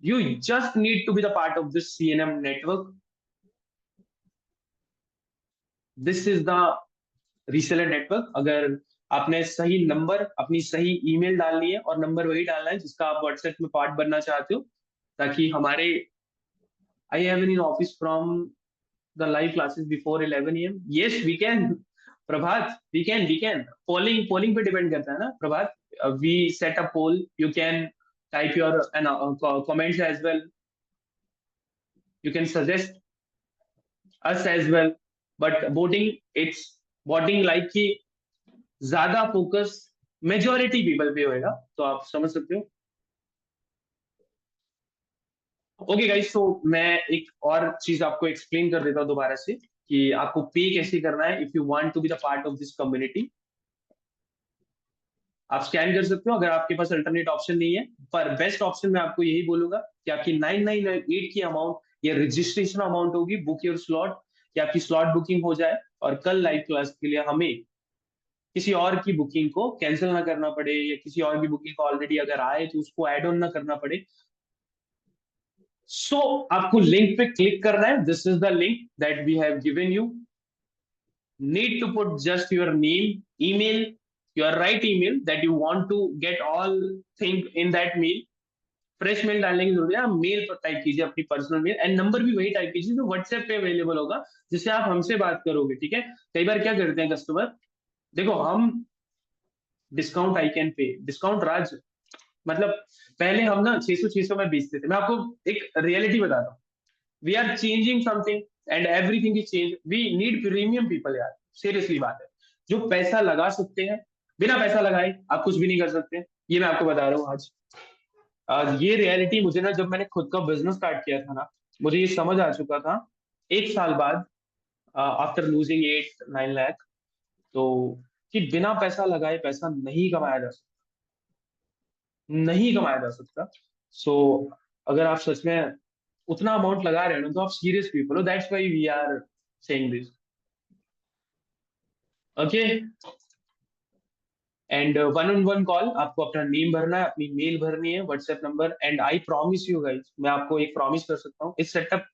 you just need to be the part of this CNM network. This is the reseller network. अगर आपने सही number, अपनी सही email डालनी है और number वही डालना है जिसका आप व्हाट्सएप में पार्ट बनना चाहते हो, ताकि हमारे I have in office from the live classes before 11 AM. Yes we can Prabhat, we can polling polling पे डिपेंड करता है ना Prabhat. We set a poll, you can type your comments as well, you can suggest us as well, but voting, it's voting like कि ज्यादा focus majority people पे होएगा, तो आप समझ सकते हो. ओके गाइस, तो मैं एक और चीज आपको एक्सप्लेन कर देता हूँ दोबारा से कि आपको पे कैसे करना है if you want to be the part of this community. आप स्कैन कर सकते हो अगर आपके पास अल्टरनेट ऑप्शन नहीं है, पर बेस्ट ऑप्शन मैं आपको यही बोलूंगा कि आपकी 998 की अमाउंट या रजिस्ट्रेशन अमाउंट होगी, बुक योर स्लॉट, कि आपकी स्लॉट बुकिंग हो जाए और कल लाइव क्लास के लिए हमें किसी और की बुकिंग को कैंसिल ना करना पड़े, या किसी और की बुकिंग को ऑलरेडी अगर आए तो उसको एड ऑन ना करना पड़े. सो आपको लिंक पे क्लिक करना है. This is the link that we have given you. Need to put just your name, email, your right email that you want to get all thing in that mail. Fresh mail डालने की जरूरत है, आप mail पर type कीजिए अपनी personal mail, and number भी वही टाइप कीजिए जो व्हाट्सएप पे अवेलेबल होगा, जिससे आप हमसे बात करोगे. ठीक है. कई बार क्या करते हैं कस्टमर, देखो हम discount I can pay, discount Raj, मतलब पहले हम ना 600 में बेचते थे. मैं आपको एक रियलिटी बताता हूँ. We are changing something and everything is change. We need premium people यार, सीरियसली बात है, जो पैसा लगा सकते हैं. बिना पैसा लगाए आप कुछ भी नहीं कर सकते, ये मैं आपको बता रहा हूँ आज. ये रियलिटी मुझे ना, जब मैंने खुद का बिजनेस स्टार्ट किया था ना, मुझे ये समझ आ चुका था 1 साल बाद, आफ्टर लूजिंग 8-9 लाख, तो कि बिना पैसा लगाए पैसा नहीं कमाया जा सकता, नहीं कमाया जा सकता. सो अगर आप सच में उतना अमाउंट लगा रहे हो ना, तो आप सीरियस पीपल हो. That's why we are saying this. Okay. And one on one call, आपको अपना नेम भरना है, अपनी मेल भरनी है, WhatsApp number, and I promise you guys, मैं आपको एक प्रॉमिस कर सकता हूँ, इस सेटअप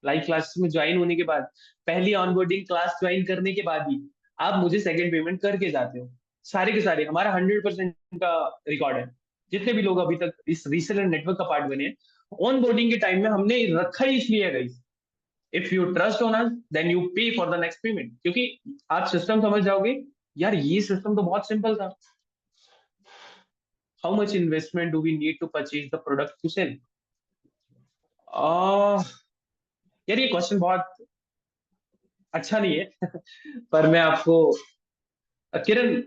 लाइव क्लासेस में ज्वाइन होने के बाद, पहली ऑनबोर्डिंग क्लास ज्वाइन करने के बाद ही आप मुझे सेकंड पेमेंट करके जाते हो. सारे के सारे हमारा 100% का रिकॉर्ड है. जितने भी लोग अभी तक इस रीसेलर नेटवर्क का पार्ट बने हैं, ऑन बोर्डिंग के टाइम में हमने रखा ही इसलिए है guys. If you trust on us then you pay for the next payment, क्योंकि आप सिस्टम समझ जाओगे यार, ये सिस्टम तो बहुत सिंपल था. How much investment do we need to purchase the product to sell. यार ये क्वेश्चन बहुत अच्छा नहीं है. पर मैं आपको, किरण,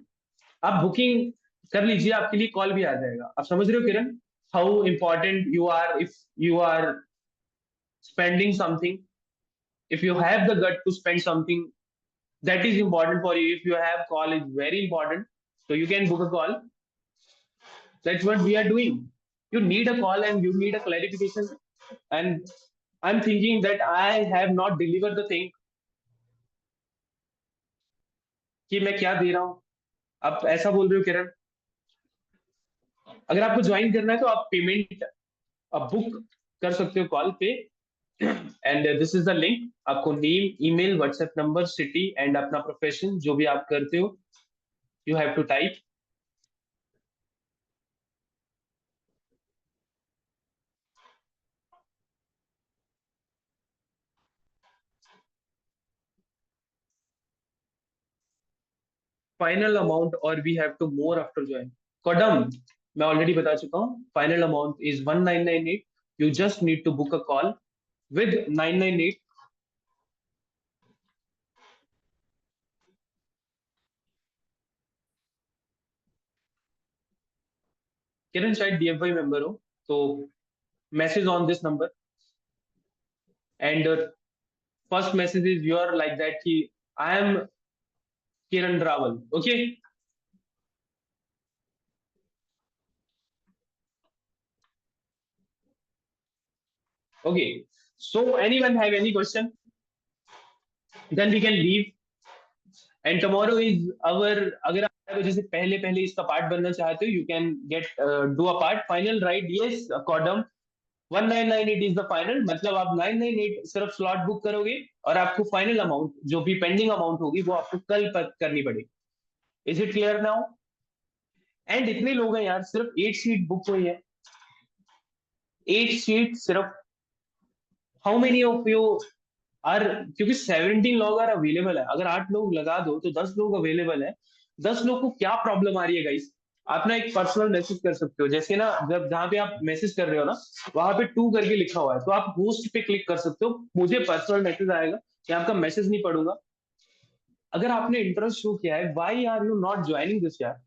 आप बुकिंग कर लीजिए, आपके लिए कॉल भी आ जाएगा. आप समझ रहे हो Kiran, how important you are if you are spending something, if you have the gut to spend something that is important for you, if you have call is very important, so you can book a call. That's what we are doing. You need a call and you need a clarification, and I'm thinking that I have not delivered the thing कि मैं क्या दे रहा हूँ. आप ऐसा बोल रहे हो किरण. अगर आपको ज्वाइन करना है तो आप पेमेंट बुक कर सकते हो कॉल पे, and this is the link. आपको name, email, WhatsApp number, city and अपना प्रोफेशन जो भी आप करते हो, you have to type. Final amount और we have to more after join. कॉडम, मैं ऑलरेडी बता चुका हूँ, final amount is 1998. You just need to book a call with 998. Kiran शायद डीएफआई मेंबर हो, तो message on this number, and first message is your like that कि I am Kiran Rawal. Okay. Okay. So anyone have any question, then we can leave. And tomorrow is our, अगर आप 11 बजे से पहले पहले इसका पार्ट बनना चाहते हो, you can get do a part final, right. Yes कॉडम, 1998 is the final, मतलब आप 998 सिर्फ स्लॉट बुक करोगे और आपको फाइनल अमाउंट जो भी पेंडिंग अमाउंट होगी वो आपको कल पर करनी पड़ेगी. Is it clear now? And इतने लोग हैं यार, सिर्फ 8 सीट बुक हुई है, 8 सीट सिर्फ। How many of you are, क्योंकि 17 लोग आर अवेलेबल है, अगर 8 लोग लगा दो तो 10 लोग अवेलेबल है। 10 लोग को क्या प्रॉब्लम आ रही है गाइस? आप ना एक पर्सनल मैसेज कर सकते हो, जैसे ना जब जहां पे आप मैसेज कर रहे हो ना, वहां पे टू करके लिखा हुआ है, तो आप होस्ट पे क्लिक कर सकते हो, मुझे पर्सनल मैसेज आएगा, मैं आपका मैसेज नहीं पढ़ूंगा। अगर आपने इंटरेस्ट शो किया है, why are you not joining this यार?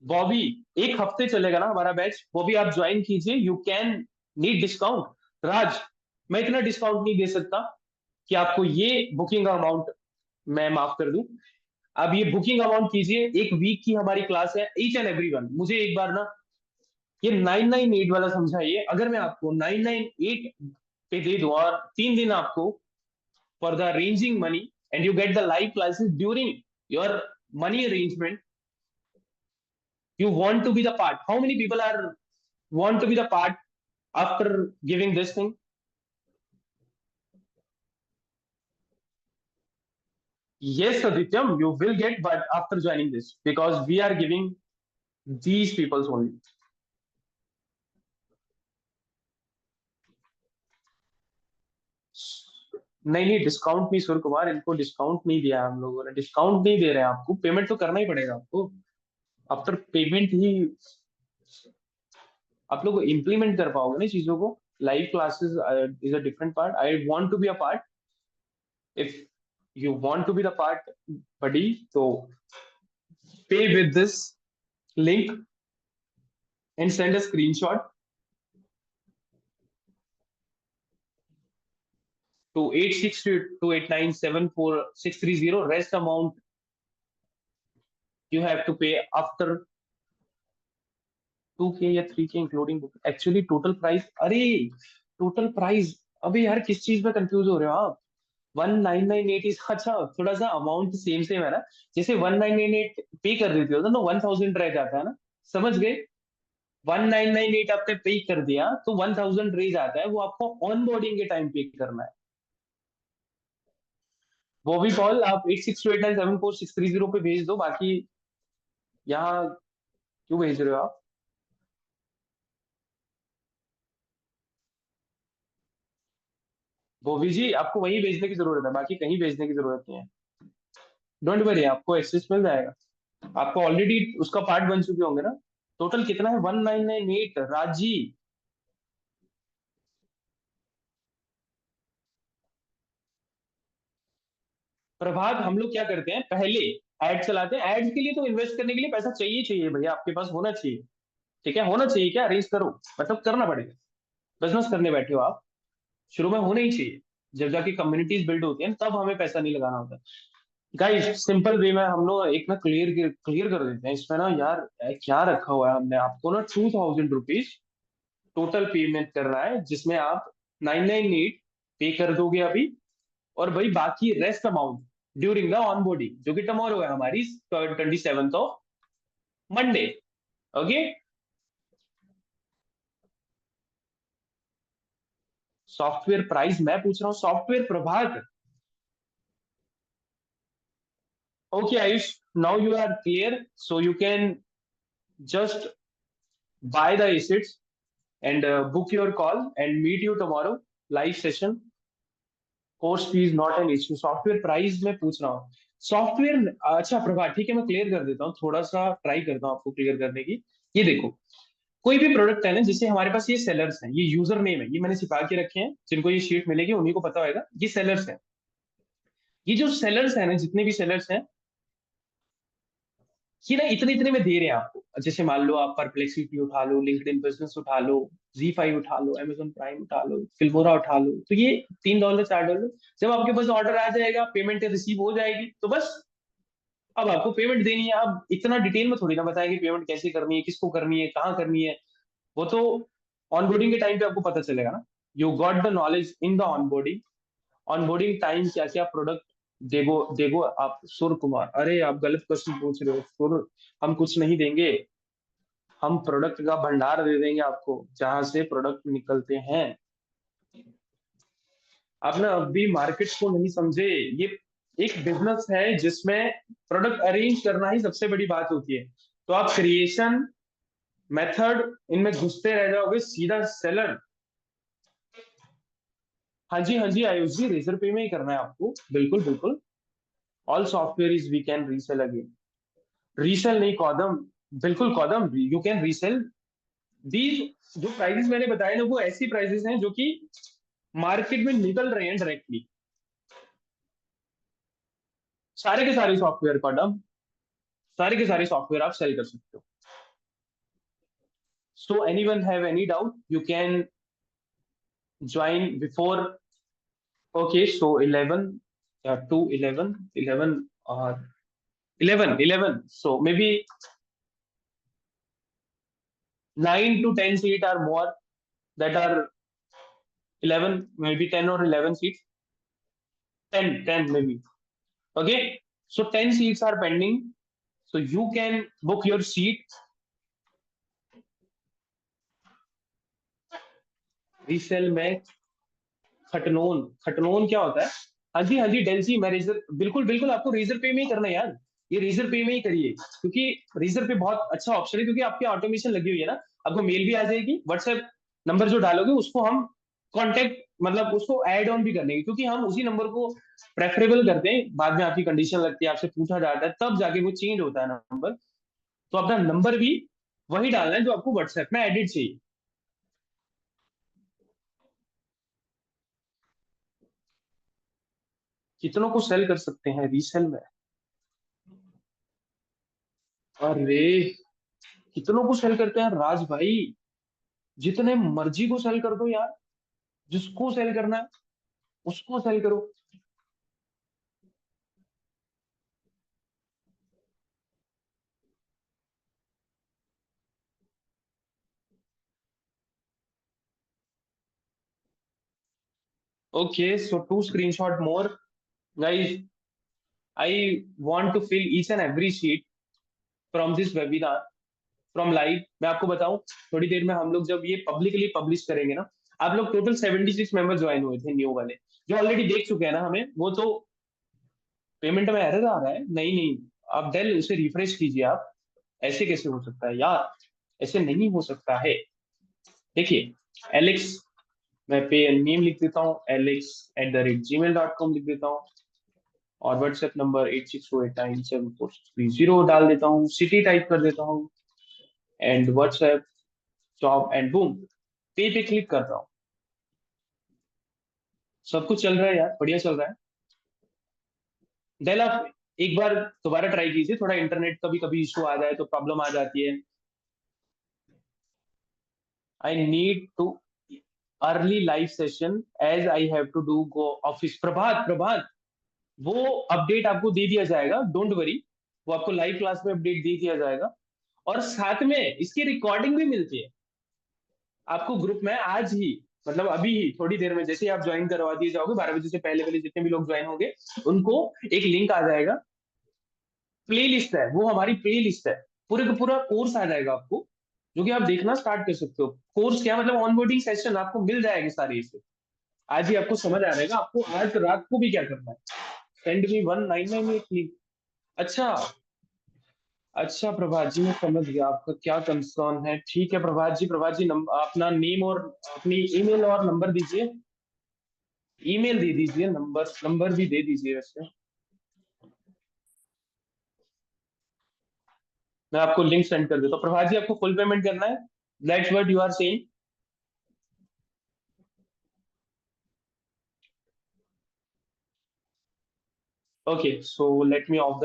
बॉबी, एक हफ्ते चलेगा ना हमारा बैच, वो भी आप ज्वाइन कीजिए, यू कैन नीड डिस्काउंट। राज, मैं इतना डिस्काउंट नहीं दे सकता कि आपको ये बुकिंग अमाउंट मैं माफ कर दूं। अब ये बुकिंग अमाउंट कीजिए, एक वीक की हमारी क्लास है, ईच एंड एवरी वन। मुझे एक बार ना ये 998 वाला समझाइए, अगर मैं आपको 998 पे दे दूं और 3 दिन आपको for the arranging money, and you get the live classes during your money arrangement, you want to be the part, how many people are want to be the part after giving this thing? Yes, Adityam, you will get, but after joining this, because we are giving these peoples only. नहीं नहीं, discount नहीं सूर्य कुमार, इनको discount नहीं दिया है हम लोगों ने, डिस्काउंट नहीं दे रहे हैं आपको, पेमेंट तो करना ही पड़ेगा आपको। आफ्टर पेमेंट ही आप लोग इम्प्लीमेंट कर पाओगे ना चीजों को। Live classes is a different part, I want to be a part, if you want to be the part, buddy, so pay with this link and send a screenshot to 8628974630. Rest amount you have to pay after 2K या 3K including book. Actually total price, अरे total price, अभी यार किस चीज में confuse हो रहे हो आप? 1998 इज, अच्छा थोड़ा सा अमाउंट सेम सेम है ना, जैसे 1998 पे कर देते हो ना, तो 1000 रह जाता है ना, समझ गए? 1998 आपने पे कर दिया तो 1000 रह जाता है, वो आपको ऑन बोर्डिंग के टाइम पे करना है। वो भी कॉल आप 8628974630 पे भेज दो, बाकी यहाँ क्यों भेज रहे हो आप? भोवी जी, आपको वहीं भेजने की जरूरत है, बाकी कहीं भेजने की जरूरत नहीं है। डोंट वरी, आपको एक्सेस मिल जाएगा, आपको ऑलरेडी उसका पार्ट बन चुके होंगे ना। टोटल कितना है? 1998 राजी। प्रभात, हम लोग क्या करते हैं, पहले एड चलाते हैं, एड के लिए तो इन्वेस्ट करने के लिए पैसा चाहिए चाहिए भैया, आपके पास होना चाहिए। ठीक है, होना चाहिए, क्या अरेंज करो, मतलब करना पड़ेगा, बिजनेस करने बैठे हो आप, शुरू में होना ही चाहिए। जब जाके कम्युनिटीज बिल्ड होती है तब हमें पैसा नहीं लगाना होता। गाइस, सिंपल वे में हम लोग एक ना क्लियर क्लियर कर देते हैं इसमें ना यार, क्या रखा हुआ है हमने, आपको ना 2000 रुपीज टोटल पेमेंट करना है, जिसमें आप 998 पे कर दोगे अभी, और भाई बाकी rest amount during the onboarding, जो कि टमोरो है हमारी 27 of Monday. Okay, software price मैं पूछ रहा हूँ, software Prabhat. Okay Ayush, now you are clear, so you can just buy the assets and book your call and meet you tomorrow live session. Course fees not an issue, software price में पूछ रहा हूँ। Software, अच्छा प्रभा ठीक है, मैं clear कर देता हूँ, थोड़ा सा ट्राई करता हूँ आपको क्लियर करने की। ये देखो, कोई भी प्रोडक्ट है ना, जैसे हमारे पास ये सेलर्स हैं, ये यूजर नेम है, ये मैंने छिपा के रखे हैं, जिनको ये शीट मिलेगी उन्हीं को पता होगा, ये सेलर्स है। ये जो सेलर्स है ना, जितने भी सेलर्स हैं, ये ना इतने इतने में दे रहे हैं आपको। जैसे मान लो आप परप्लेक्सिटी उठा लो, लिंक्डइन बिजनेस उठा लो, जी5 उठा लो, अमेजोन प्राइम उठा लो, फिल्मोरा उठा लो, तो ये $3 $4, जब आपके पास ऑर्डर आ जाएगा, पेमेंट रिसीव हो जाएगी, तो बस अब आपको पेमेंट देनी है। अब इतना डिटेल में थोड़ी ना बताएंगे पेमेंट कैसे करनी है, किसको करनी है, कहाँ करनी है, वो तो ऑनबोर्डिंग के टाइम पे आपको पता चलेगा ना। You got the knowledge in the onboarding, onboarding time क्या क्या प्रोडक्ट देखो देखो, आप सुर कुमार, अरे आप गलत क्वेश्चन पूछ रहे हो। सुर हम कुछ नहीं देंगे, हम प्रोडक्ट का भंडार दे देंगे आपको, जहां से प्रोडक्ट निकलते हैं। आप ना अभी मार्केट को नहीं समझे। ये एक बिजनेस है जिसमें प्रोडक्ट अरेंज करना ही सबसे बड़ी बात होती है। तो आप क्रिएशन, मेथड, इनमें घुसते रह जाओगे, सीधा सेलर। हाँ जी हाँ जी आयुष जी, रेजर पे में ही करना है आपको, बिल्कुल बिल्कुल। All software is we can resell again. Resell नहीं कौदम, बिल्कुल कौदम, यू कैन रीसेल दीज। जो प्राइसेस मैंने बताए ना, वो ऐसी प्राइसेस हैं जो कि मार्केट में निकल रहे हैं डायरेक्टली। सारे के सारे सॉफ्टवेयर कौदम, सारे के सारे सॉफ्टवेयर आप सेल कर सकते हो। सो anyone have any doubt, you can join before. Okay so 11 या 2 11 11 और 11 so maybe 9 to 10 seat are more, that are 11, maybe 10 or 11 seats. 10 maybe. Okay, so 10 seats are pending, so you can book your seat. Resale में खटनोन, खटनोन क्या होता है? हाँ जी Delsey, मैं razor, बिल्कुल बिल्कुल आपको रेजर पे में ही करना है यार। ये रेजर पे में ही करिए, क्योंकि रेजर पे बहुत अच्छा ऑप्शन है, क्योंकि आपकी ऑटोमेशन लगी हुई है ना। आपको मेल भी आ जाएगी, व्हाट्सएप नंबर जो डालोगे उसको हम कांटेक्ट, मतलब उसको ऐड ऑन भी कर लेंगे, क्योंकि हम उसी नंबर को प्रेफरेबल करते हैं। बाद में आपकी कंडीशन लगती है, आपसे पूछा जाता है, तब जाके वो चेंज होता है नंबर। तो अपना नंबर भी वही डालना है जो आपको व्हाट्सएप में एडिट चाहिए। कितनों को सेल कर सकते हैं रीसेल में? अरे कितनों को सेल करते हैं राज भाई? जितने मर्जी को सेल कर दो यार, जिसको सेल करना है उसको सेल करो। Okay so to screenshot more guys, I want to fill each and every sheet from this webinar, from live. मैं आपको बताऊं, थोड़ी देर में हम लोग जब ये पब्लिकली पब्लिश करेंगे ना, आप लोग टोटल 76 मेंबर ज्वाइन हुए थे न्यू वाले, जो ऑलरेडी देख चुके हैं ना हमें, वो तो पेमेंट में एरर आ रहा है। नहीं नहीं, आप डेल उसे रिफ्रेश कीजिए आप। ऐसे कैसे हो सकता है यार? ऐसे नहीं हो सकता है। देखिए, एलेक्स, मैं पे नेम लिख देता हूँ, alex@gmail.com लिख देता हूँ, और व्हाट्सएप नंबर 8628974630 डाल देता हूँ, सिटी टाइप कर देता हूँ, and WhatsApp job, and boom, पे क्लिक कर रहा हूँ। सब कुछ चल रहा है यार, बढ़िया चल रहा है। डेल आप एक बार दोबारा ट्राई कीजिए, थोड़ा इंटरनेट का भी कभी इशू आ जाए तो प्रॉब्लम आ जाती है। I need to early live session as I have to do go office. Prabhat Prabhat, वो अपडेट आपको दे दिया जाएगा, डोंट वरी। वो आपको लाइव क्लास में अपडेट दे दिया जाएगा, और साथ में इसकी रिकॉर्डिंग भी मिलती है आपको ग्रुप में आज ही, मतलब अभी ही थोड़ी देर में, जैसे ही आप ज्वाइन करवा दिए जाओगे 12 बजे से पहले पहले जितने भी लोग ज्वाइन होंगे, उनको एक लिंक आ जाएगा। प्ले लिस्ट है वो, हमारी प्ले लिस्ट है, पूरे का पूरा कोर्स आ जाएगा आपको, जो कि आप देखना स्टार्ट कर सकते हो। कोर्स क्या मतलब, ऑनबोर्डिंग सेशन आपको मिल जाएगी सारी इसे। आज ही आपको समझ आ जाएगा आपको आज रात को भी क्या करना है। Send me 1998 link. अच्छा, अच्छा प्रभात जी, मैं समझ गया आपका क्या कंसर्न है। ठीक है प्रभात जी, प्रभात जी अपना नेम और अपनी ईमेल और नंबर दीजिए। ईमेल दे दीजिए, नंबर नंबर भी दे दीजिए वैसे। मैं आपको लिंक सेंड कर देता हूँ। प्रभात जी, आपको फुल पेमेंट करना है, that's what you are saying? Okay, so let me off the